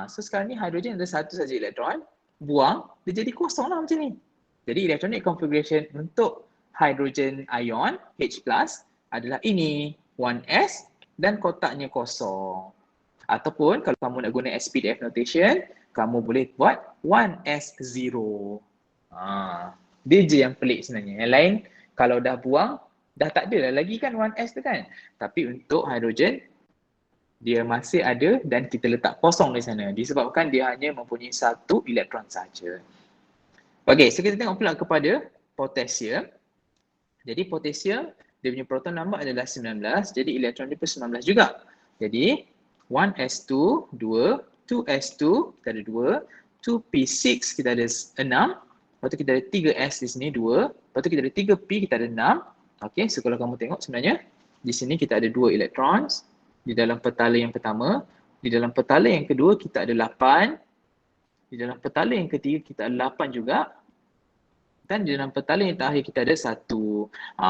Speaker 1: So sekarang ni hidrogen ada satu saja elektron, buang, dia jadi kosong lah macam ni. Jadi electronic configuration untuk hydrogen ion H+ adalah ini, 1s dan kotaknya kosong. Ataupun kalau kamu nak guna SPDF notation, kamu boleh buat 1s0. Dia je yang pelik sebenarnya. Yang lain kalau dah buang, dah tak ada lagi kan 1s tu kan. Tapi untuk hydrogen, dia masih ada dan kita letak kosong di sana disebabkan dia hanya mempunyai satu elektron saja. Okey, so kita tengok pula kepada potassium. Jadi potassium, dia punya proton number adalah 19, jadi elektron dia pun 19 juga. Jadi 1s2, 2, 2s2, kita ada 2, 2p6 kita ada 6, lepas tu kita ada 3s di sini 2, lepas tu kita ada 3p kita ada 6. Okey, so kalau kamu tengok sebenarnya di sini kita ada 2 elektron di dalam petala yang pertama, di dalam petala yang kedua kita ada 8, di dalam petala yang ketiga kita ada 8 juga, dan di dalam petala yang terakhir kita ada 1.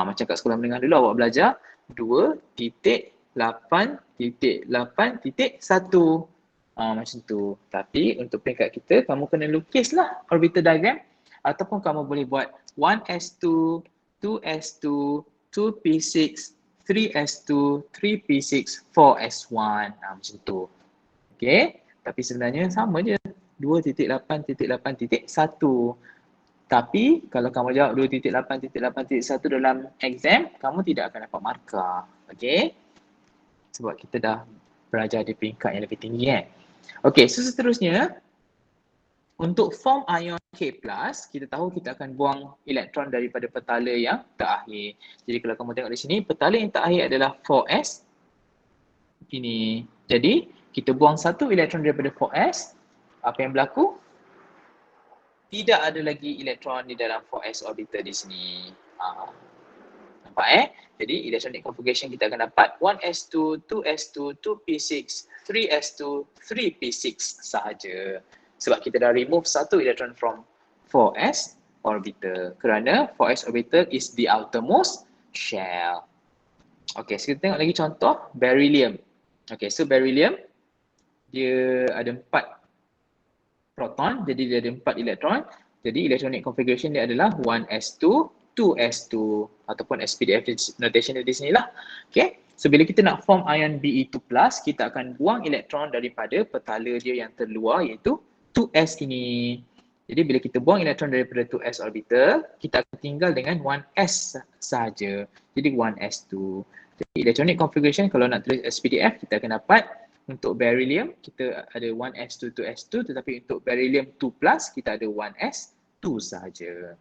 Speaker 1: Macam kat sekolah menengah dulu awak belajar 2.8.8.1. Macam tu. Tapi untuk peringkat kita, kamu kena lukislah orbital diagram ataupun kamu boleh buat 1s2, 2s2, 2p6, 3s2, 3p6, 4s1. Macam tu. Okay. Tapi sebenarnya sama je. 2.8.8.1. Tapi kalau kamu jawab 2.8.8.1 dalam exam, kamu tidak akan dapat markah. Okay. Sebab kita dah belajar di peringkat yang lebih tinggi kan. Okay, so seterusnya untuk form ion K+, kita tahu kita akan buang elektron daripada petala yang terakhir. Jadi kalau kamu tengok di sini, petala yang terakhir adalah 4s. Ini. Jadi kita buang satu elektron daripada 4s. Apa yang berlaku? Tidak ada lagi elektron di dalam 4s orbital di sini. Nampak Jadi electronic configuration kita akan dapat 1s2, 2s2, 2p6, 3s2, 3p6 sahaja. Sebab kita dah remove satu elektron from 4s orbital. Kerana 4s orbital is the outermost shell. Okay, so kita tengok lagi contoh beryllium. Okay, so beryllium dia ada 4 proton, jadi dia ada 4 elektron. Jadi electronic configuration dia adalah 1s2, 2s2 ataupun SPDF notation dia di sini lah. Okay, so bila kita nak form ion Be2+, kita akan buang elektron daripada petala dia yang terluar iaitu 2s ini. Jadi bila kita buang elektron daripada 2s orbital, kita akan tinggal dengan 1s sahaja. Jadi 1s2. Jadi electronic configuration kalau nak tulis SPDF, kita akan dapat untuk beryllium kita ada 1s2, 2s2, tetapi untuk beryllium 2+, kita ada 1s2 sahaja.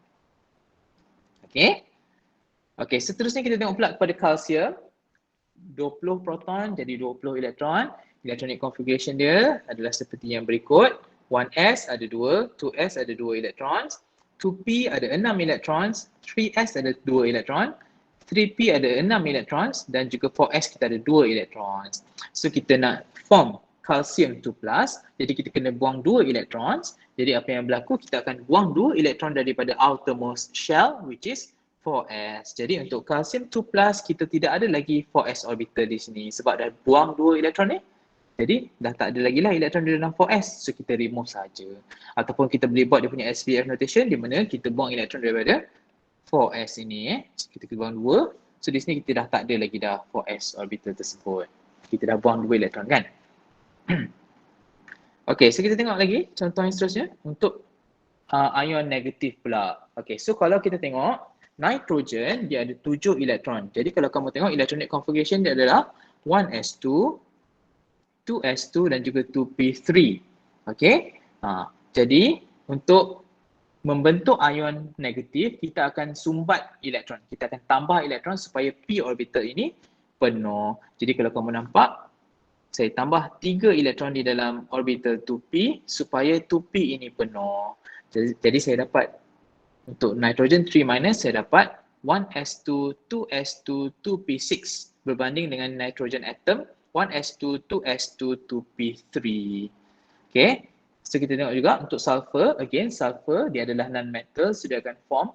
Speaker 1: Okay. Okay, seterusnya kita tengok pula kepada kalsium. 20 proton jadi 20 elektron. Electronic configuration dia adalah seperti yang berikut. 1s ada 2, 2s ada 2 electrons, 2p ada 6 electrons, 3s ada 2 elektron, 3p ada 6 electrons dan juga 4s kita ada 2 electrons. So kita nak form calcium 2+, jadi kita kena buang 2 electrons. Jadi apa yang berlaku, kita akan buang 2 elektron daripada outermost shell which is 4s. Jadi untuk calcium 2+, kita tidak ada lagi 4s orbital di sini sebab dah buang 2 elektron ni. Jadi dah tak ada lagi lah elektron di dalam 4s, so kita remove saja. Ataupun kita boleh buat dia punya SPDF notation di mana kita buang elektron daripada 4s ini. So, kita buang 2, so di sini kita dah tak ada lagi dah 4s orbital tersebut. Kita dah buang 2 elektron kan. Okay, so kita tengok lagi contoh yang seterusnya untuk ion negatif pula. Okay, so kalau kita tengok nitrogen dia ada 7 elektron. Jadi kalau kamu tengok electronic configuration dia adalah 1s2, 2s2 dan juga 2p3. Okay. Jadi untuk membentuk ion negatif, kita akan sumbat elektron. Kita akan tambah elektron supaya p orbital ini penuh. Jadi kalau kamu nampak, saya tambah 3 elektron di dalam orbital 2p supaya 2p ini penuh. Jadi saya dapat untuk nitrogen 3- saya dapat 1s2, 2s2, 2p6 berbanding dengan nitrogen atom 1s2, 2s2, 2p3. Okay. So kita tengok juga untuk sulfur. Again, sulfur dia adalah non-metal. So dia akan form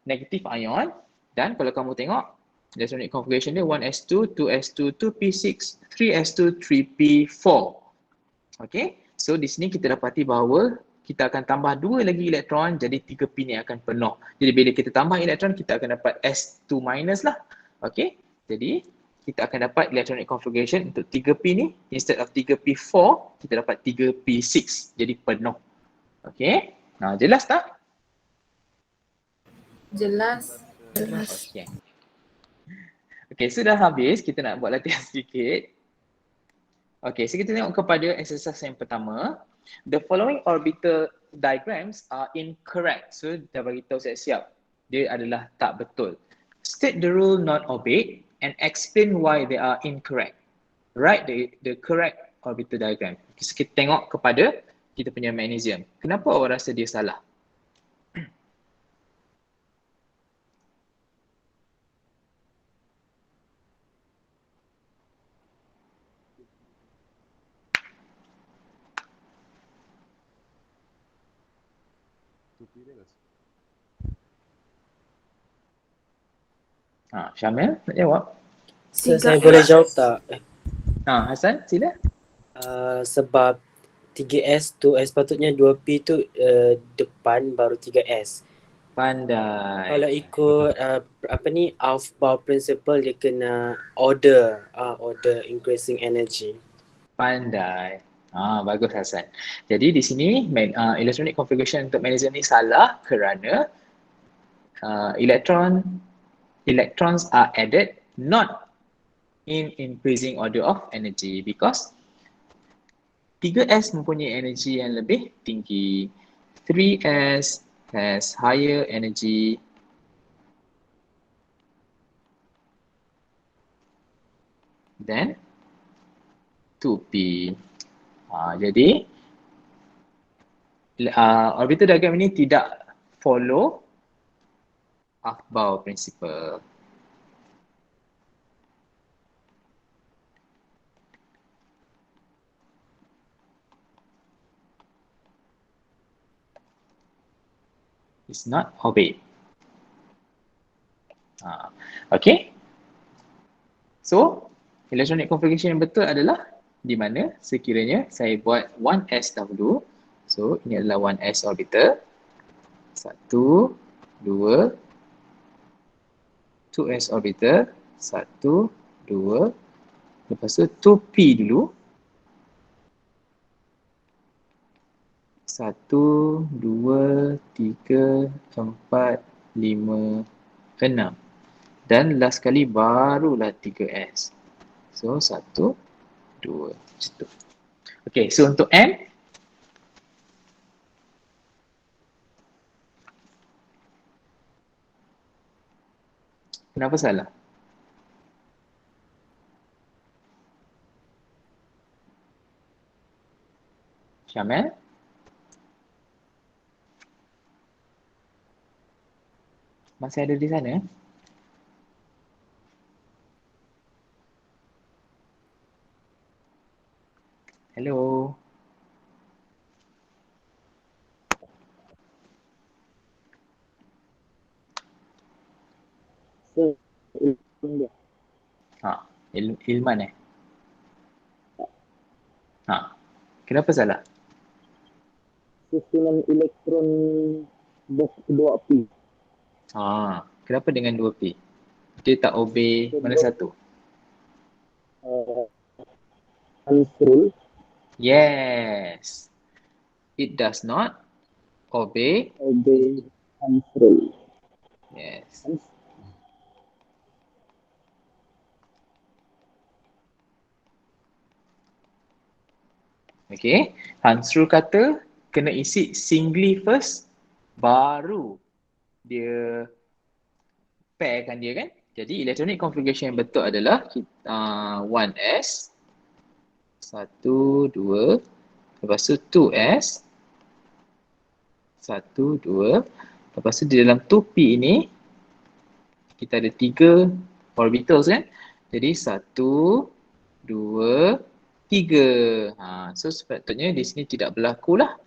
Speaker 1: negative ion. Dan kalau kamu tengok electronic configuration dia 1s2, 2s2, 2p6, 3s2, 3p4. Okay. So di sini kita dapati bahawa kita akan tambah 2 lagi elektron, jadi 3p ni akan penuh. Jadi bila kita tambah elektron, kita akan dapat s2- lah. Okay. Jadi kita akan dapat electronic configuration untuk 3p ni, instead of 3p4, kita dapat 3p6, jadi penuh. Okay. Nah, jelas tak?
Speaker 2: Jelas. Jelas.
Speaker 1: Okay. Okay, sudah habis. Kita nak buat latihan sedikit. Okay, so kita tengok kepada exercise yang pertama. The following orbital diagrams are incorrect. So, dah bagi tahu siap-siap. Dia adalah tak betul. State the rule not obeyed and explain why they are incorrect. Write the correct orbital diagram. So, kita tengok kepada kita punya magnesium. Kenapa awak rasa dia salah? Syamil nak jawab?
Speaker 4: So, saya boleh jawab tak?
Speaker 1: Hassan, sila.
Speaker 4: Sebab 3S tu sepatutnya 2P tu depan baru 3S.
Speaker 1: Pandai.
Speaker 4: Kalau ikut Aufbau principle dia kena order increasing energy.
Speaker 1: Pandai. Bagus Hassan. Jadi di sini electronic configuration untuk magnesium ni salah kerana electrons are added not in increasing order of energy because 3s mempunyai energi yang lebih tinggi. 3s has higher energy than 2p. Jadi orbital diagram ini tidak follow Aufbau principle. It's not obeyed. Okay. So, electronic configuration yang betul adalah di mana sekiranya saya buat 1s dahulu. So, ini adalah 1s orbital. 1, 2, 2s orbital. 1, 2, lepas tu 2p dulu. 1, 2, 3, 4, 5, 6. Dan last kali barulah 3S. So, 1, 2, macam tu. Okay, so untuk M, kenapa salah? Syamel? Masih ada di sana? Hello? Ilman eh? Kenapa salah?
Speaker 6: Susunan elektron box 2p.
Speaker 1: Kenapa dengan 2P? Dia tak obey mana satu?
Speaker 6: Hans rule.
Speaker 1: Yes. It does not obey.
Speaker 6: Hans rule.
Speaker 1: Yes. Okay. Hans rule kata kena isi singly first, baru dia pairkan dia kan. Jadi electronic configuration yang betul adalah 1S, 1, 2, lepas tu 2S, 1, 2, lepas tu di dalam 2P ini kita ada 3 orbitals kan. Jadi 1, 2, 3. So sepatutnya di sini tidak berlaku lah.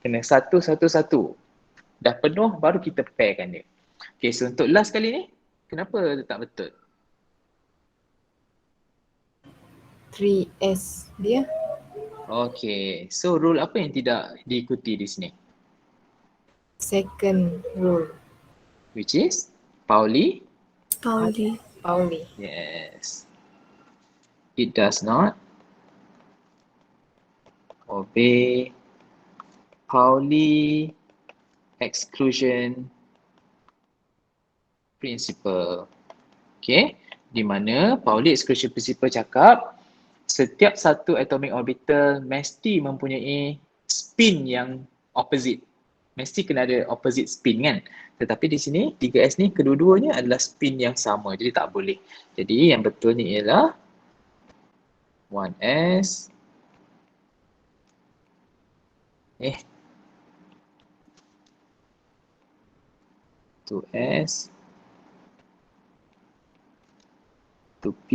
Speaker 1: Kena 1, 1, 1. Dah penuh baru kita pairkan dia. Okay, so untuk last kali ni, kenapa tak betul?
Speaker 2: 3S dia.
Speaker 1: Okay, so rule apa yang tidak diikuti di sini?
Speaker 2: Second rule.
Speaker 1: Which is Pauli?
Speaker 2: Pauli.
Speaker 1: Yes. It does not obey Pauli exclusion principle. Okay, di mana Pauli exclusion principle cakap setiap satu atomic orbital mesti mempunyai spin yang opposite. Mesti kena ada opposite spin kan. Tetapi di sini 3S ni kedua-duanya adalah spin yang sama. Jadi tak boleh. Jadi yang betul ni ialah 1S 2S 2P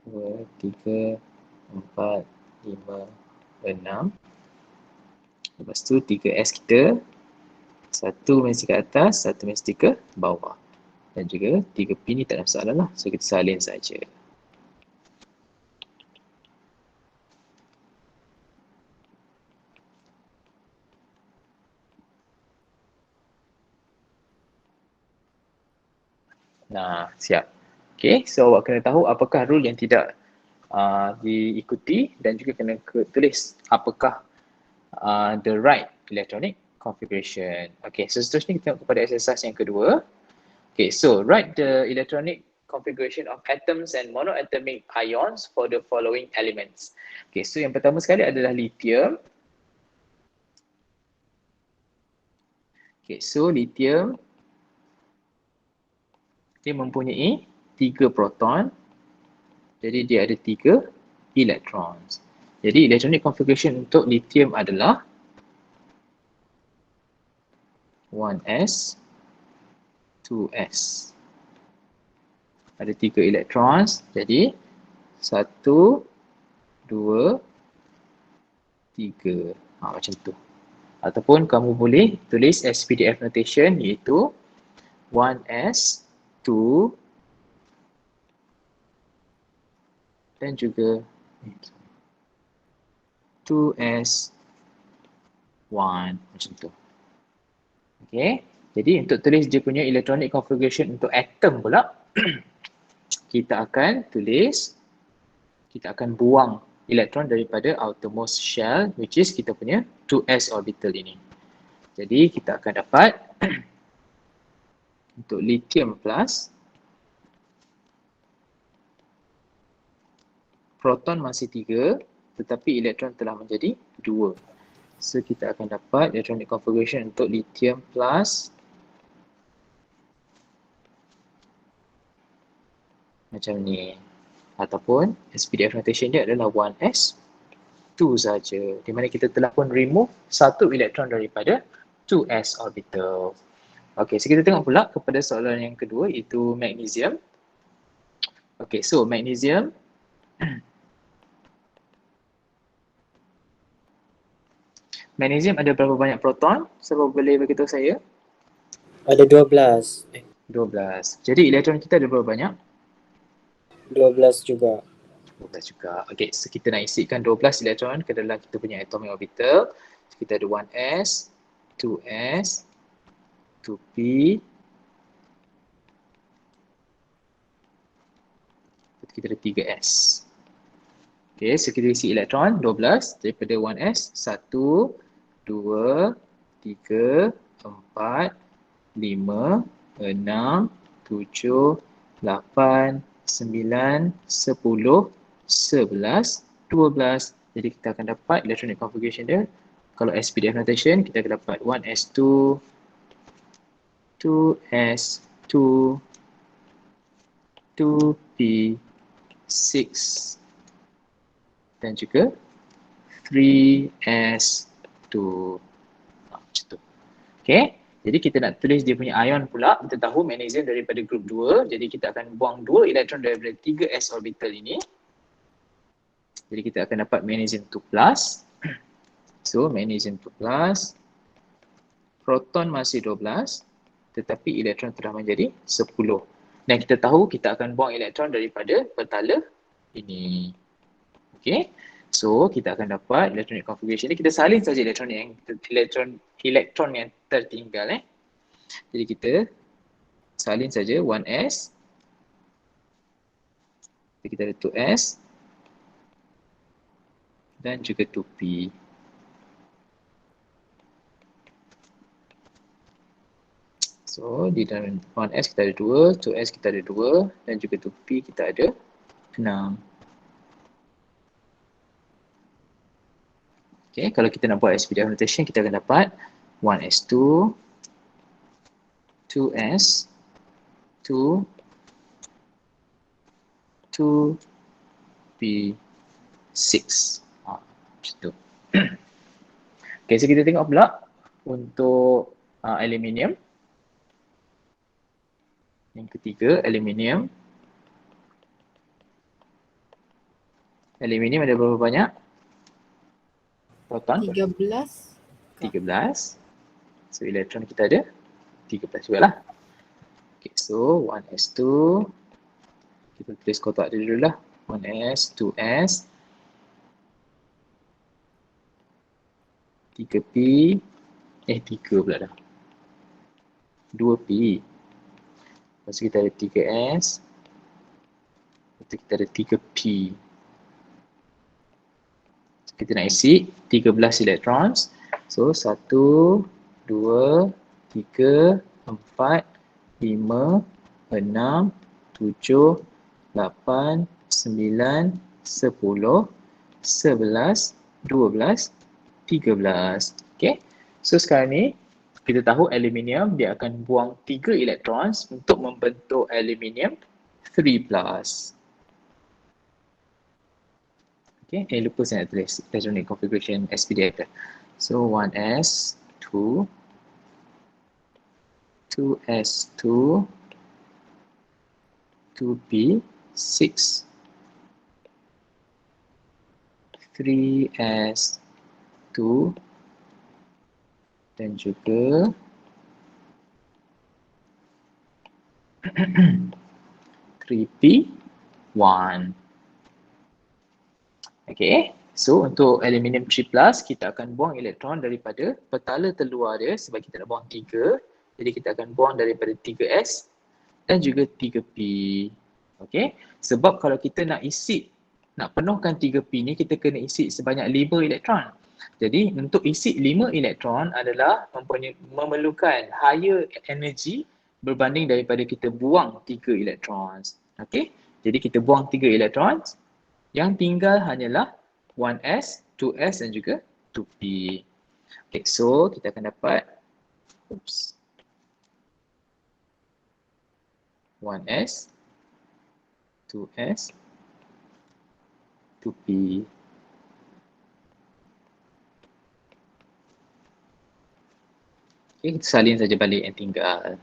Speaker 1: 2, 3, 4, 5, 6. Lepas tu 3S kita, satu mesti ke atas, satu mesti ke bawah. Dan juga 3P ni tak ada masalah lah. So kita salin saja. Nah, siap. Okay, so awak kena tahu apakah rule yang tidak diikuti dan juga kena tulis apakah the right electronic configuration. Okay, so seterusnya kita tengok kepada exercise yang kedua. Okay, so write the electronic configuration of atoms and monoatomic ions for the following elements. Okay, so yang pertama sekali adalah lithium. Okay, so lithium dia mempunyai 3 proton. Jadi dia ada 3 electrons. Jadi electronic configuration untuk lithium adalah 1s 2s. Ada 3 electrons. Jadi 1, 2, 3. Macam tu. Ataupun kamu boleh tulis SPDF notation iaitu 1s, 2 dan juga 2s, 1 macam tu. Okay, jadi untuk tulis dia punya electronic configuration untuk atom pula, kita akan buang elektron daripada outermost shell, which is kita punya 2s orbital ini. Jadi kita akan dapat untuk lithium plus, proton masih 3 tetapi elektron telah menjadi 2. So kita akan dapat electronic configuration untuk lithium plus macam ni, ataupun SPDF notation dia adalah 1s2 saja, di mana kita telah pun remove satu elektron daripada 2s orbital. Okey, so kita tengok pula kepada soalan yang kedua iaitu magnesium. Okey, so magnesium magnesium ada berapa banyak proton? Siapa boleh beritahu saya?
Speaker 4: Ada 12.
Speaker 1: 12. Jadi elektron kita ada berapa banyak?
Speaker 4: 12 juga.
Speaker 1: 12 juga. Okey, so kita nak isikan 12 elektron ke dalam kita punya atomic orbital. So, kita ada 1s, 2s, 2p, kita ada 3s. Okey, so kita isi elektron 12 daripada 1s, 1, 2, 3, 4, 5, 6, 7, 8, 9, 10, 11, 12. Jadi kita akan dapat electronic configuration dia. Kalau SPDF notation, kita akan dapat 1s2, 2s2, 2p6 dan juga 3s2. Macam tu. Okay. Jadi kita nak tulis dia punya ion pula. Kita tahu magnesium daripada grup 2. Jadi kita akan buang 2 elektron daripada 3s orbital ini. Jadi kita akan dapat magnesium 2+. So magnesium 2+. Proton masih 12. Tetapi elektron telah menjadi 10. Dan kita tahu kita akan buang elektron daripada petala ini. Okay. So kita akan dapat electronic configuration ni. Kita salin saja elektron yang tertinggal. Jadi kita salin saja 1s. Jadi kita ada 2s dan juga 2p. So di dalam 1s kita ada 2, 2s kita ada 2 dan juga 2p kita ada 6. Okay, kalau kita nak buat SPDF notation, kita akan dapat 1s2, 2s, 2, 2p6. Macam tu. Okay, so kita tengok pula untuk aluminium. Yang ketiga, aluminium. Aluminium ada berapa banyak? Proton?
Speaker 2: 13.
Speaker 1: 13. So elektron kita ada 13 juga lah. Okay, so 1s2. Kita tulis kotak dia dulu lah. 1s, 2s, 3p. 3 pula dah. 2p. Lepas tu kita ada 3s. Lepas tu kita ada 3p. Kita nak isi 13 electrons. So 1, 2, 3, 4, 5, 6, 7, 8, 9, 10, 11, 12, 13. Okay. So sekarang ni kita tahu aluminium dia akan buang 3 electrons untuk membentuk aluminium 3+. Okay, lupa saya nak tulis electronic configuration SPDF dia. So 1s, 2, 2s2, 2p, 6, 3s2, dan juga 3p1. Okay, so untuk aluminium 3+, kita akan buang elektron daripada petala terluar dia sebab kita nak buang 3. Jadi kita akan buang daripada 3s dan juga 3p. Okay, sebab kalau kita nak isi, nak penuhkan 3p ni, kita kena isi sebanyak 5 elektron. Jadi untuk isi 5 elektron adalah memerlukan higher energy berbanding daripada kita buang 3 elektron. Okay, jadi kita buang 3 elektron. Yang tinggal hanyalah 1s, 2s dan juga 2p. Okay, so kita akan dapat 1s, 2s, 2p. Okay, kita salin saja balik yang tinggal.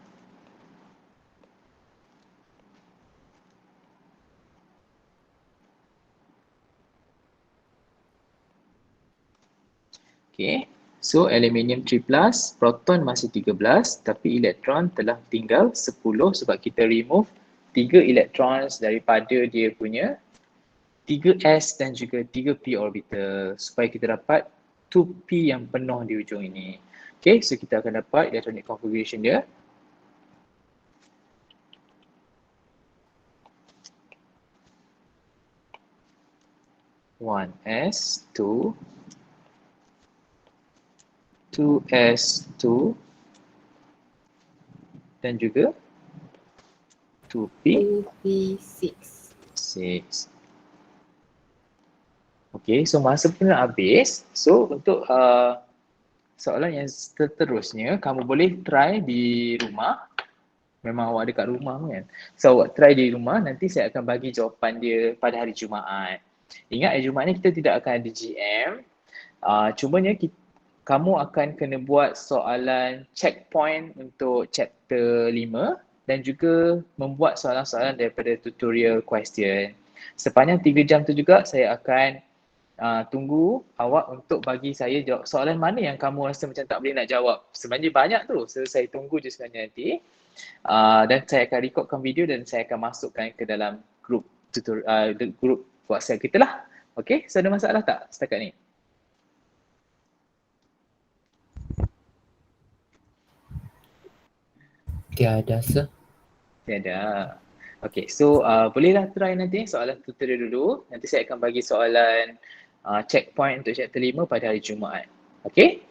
Speaker 1: Okay, so aluminium 3+, proton masih 13 tapi elektron telah tinggal 10 sebab kita remove 3 elektron daripada dia punya 3s dan juga 3p orbital supaya kita dapat 2p yang penuh di ujung ini. Okay, so kita akan dapat electronic configuration dia. One s, 2s2 dan juga
Speaker 2: 2p6.
Speaker 1: 6. Okay, so masa pun nak habis. So untuk soalan yang seterusnya, kamu boleh try di rumah. Memang awak dekat rumah kan. So awak try di rumah, nanti saya akan bagi jawapan dia pada hari Jumaat. Ingat hari Jumaat ni kita tidak akan ada GM. Cumanya kamu akan kena buat soalan checkpoint untuk chapter 5 dan juga membuat soalan-soalan daripada tutorial question. Sepanjang 3 jam tu juga saya akan tunggu awak untuk bagi saya jawab soalan mana yang kamu rasa macam tak boleh nak jawab. Sebenarnya banyak tu, so saya tunggu je sebenarnya nanti. Dan saya akan recordkan video dan saya akan masukkan ke dalam grup tutorial, grup WhatsApp kita lah. Okay, so ada masalah tak setakat ni?
Speaker 5: Tiada, sir.
Speaker 1: Tiada. Okay, so bolehlah try nanti soalan tutorial dulu. Nanti saya akan bagi soalan checkpoint untuk chapter 5 pada hari Jumaat. Okay?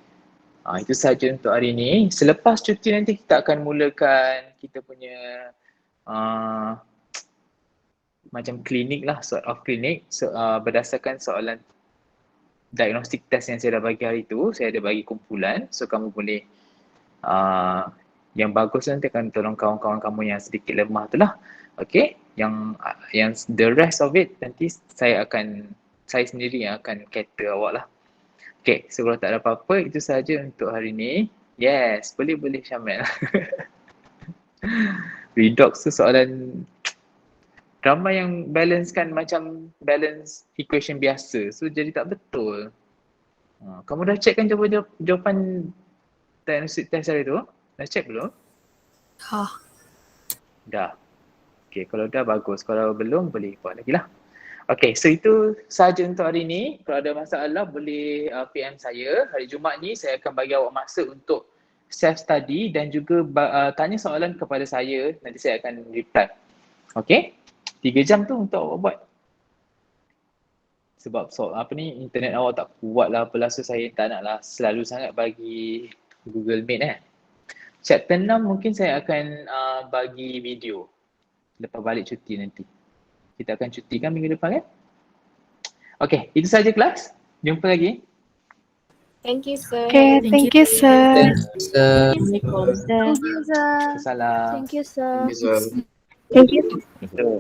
Speaker 1: Itu sahaja untuk hari ini. Selepas cuti nanti kita akan mulakan kita punya macam klinik lah, sort of klinik. So, berdasarkan soalan diagnostic test yang saya dah bagi hari tu, saya ada bagi kumpulan. So kamu boleh yang bagus nanti akan tolong kawan-kawan kamu yang sedikit lemah tu lah. Okay, yang the rest of it nanti saya sendiri yang akan cater awak lah. Okay, so kalau tak ada apa-apa, itu sahaja untuk hari ni. Yes, boleh Syamil. Redox tu soalan ramai yang balance kan macam balance equation biasa. So jadi tak betul. Kamu dah check kan jawapan diagnostic test hari tu? Dah check belum? Dah. Okay, kalau dah bagus. Kalau belum boleh buat lagi lah. Okay, so itu sahaja untuk hari ni. Kalau ada masalah boleh PM saya. Hari Jumaat ni saya akan bagi awak masa untuk self-study dan juga tanya soalan kepada saya. Nanti saya akan reply. Okay? 3 jam tu untuk awak buat. Sebab internet awak tak kuat lah apalah. So saya tak nak lah selalu sangat bagi Google Meet Chapter 6 mungkin saya akan bagi video lepas balik cuti nanti. Kita akan cuti kan minggu depan kan? Okay, itu saja kelas. Jumpa lagi.
Speaker 2: Thank you, sir.
Speaker 7: Okay, thank you, sir.
Speaker 5: Sir.
Speaker 7: Thank you, sir.
Speaker 1: Salam.
Speaker 7: Thank you, sir.
Speaker 3: Thank you.
Speaker 1: Thank you.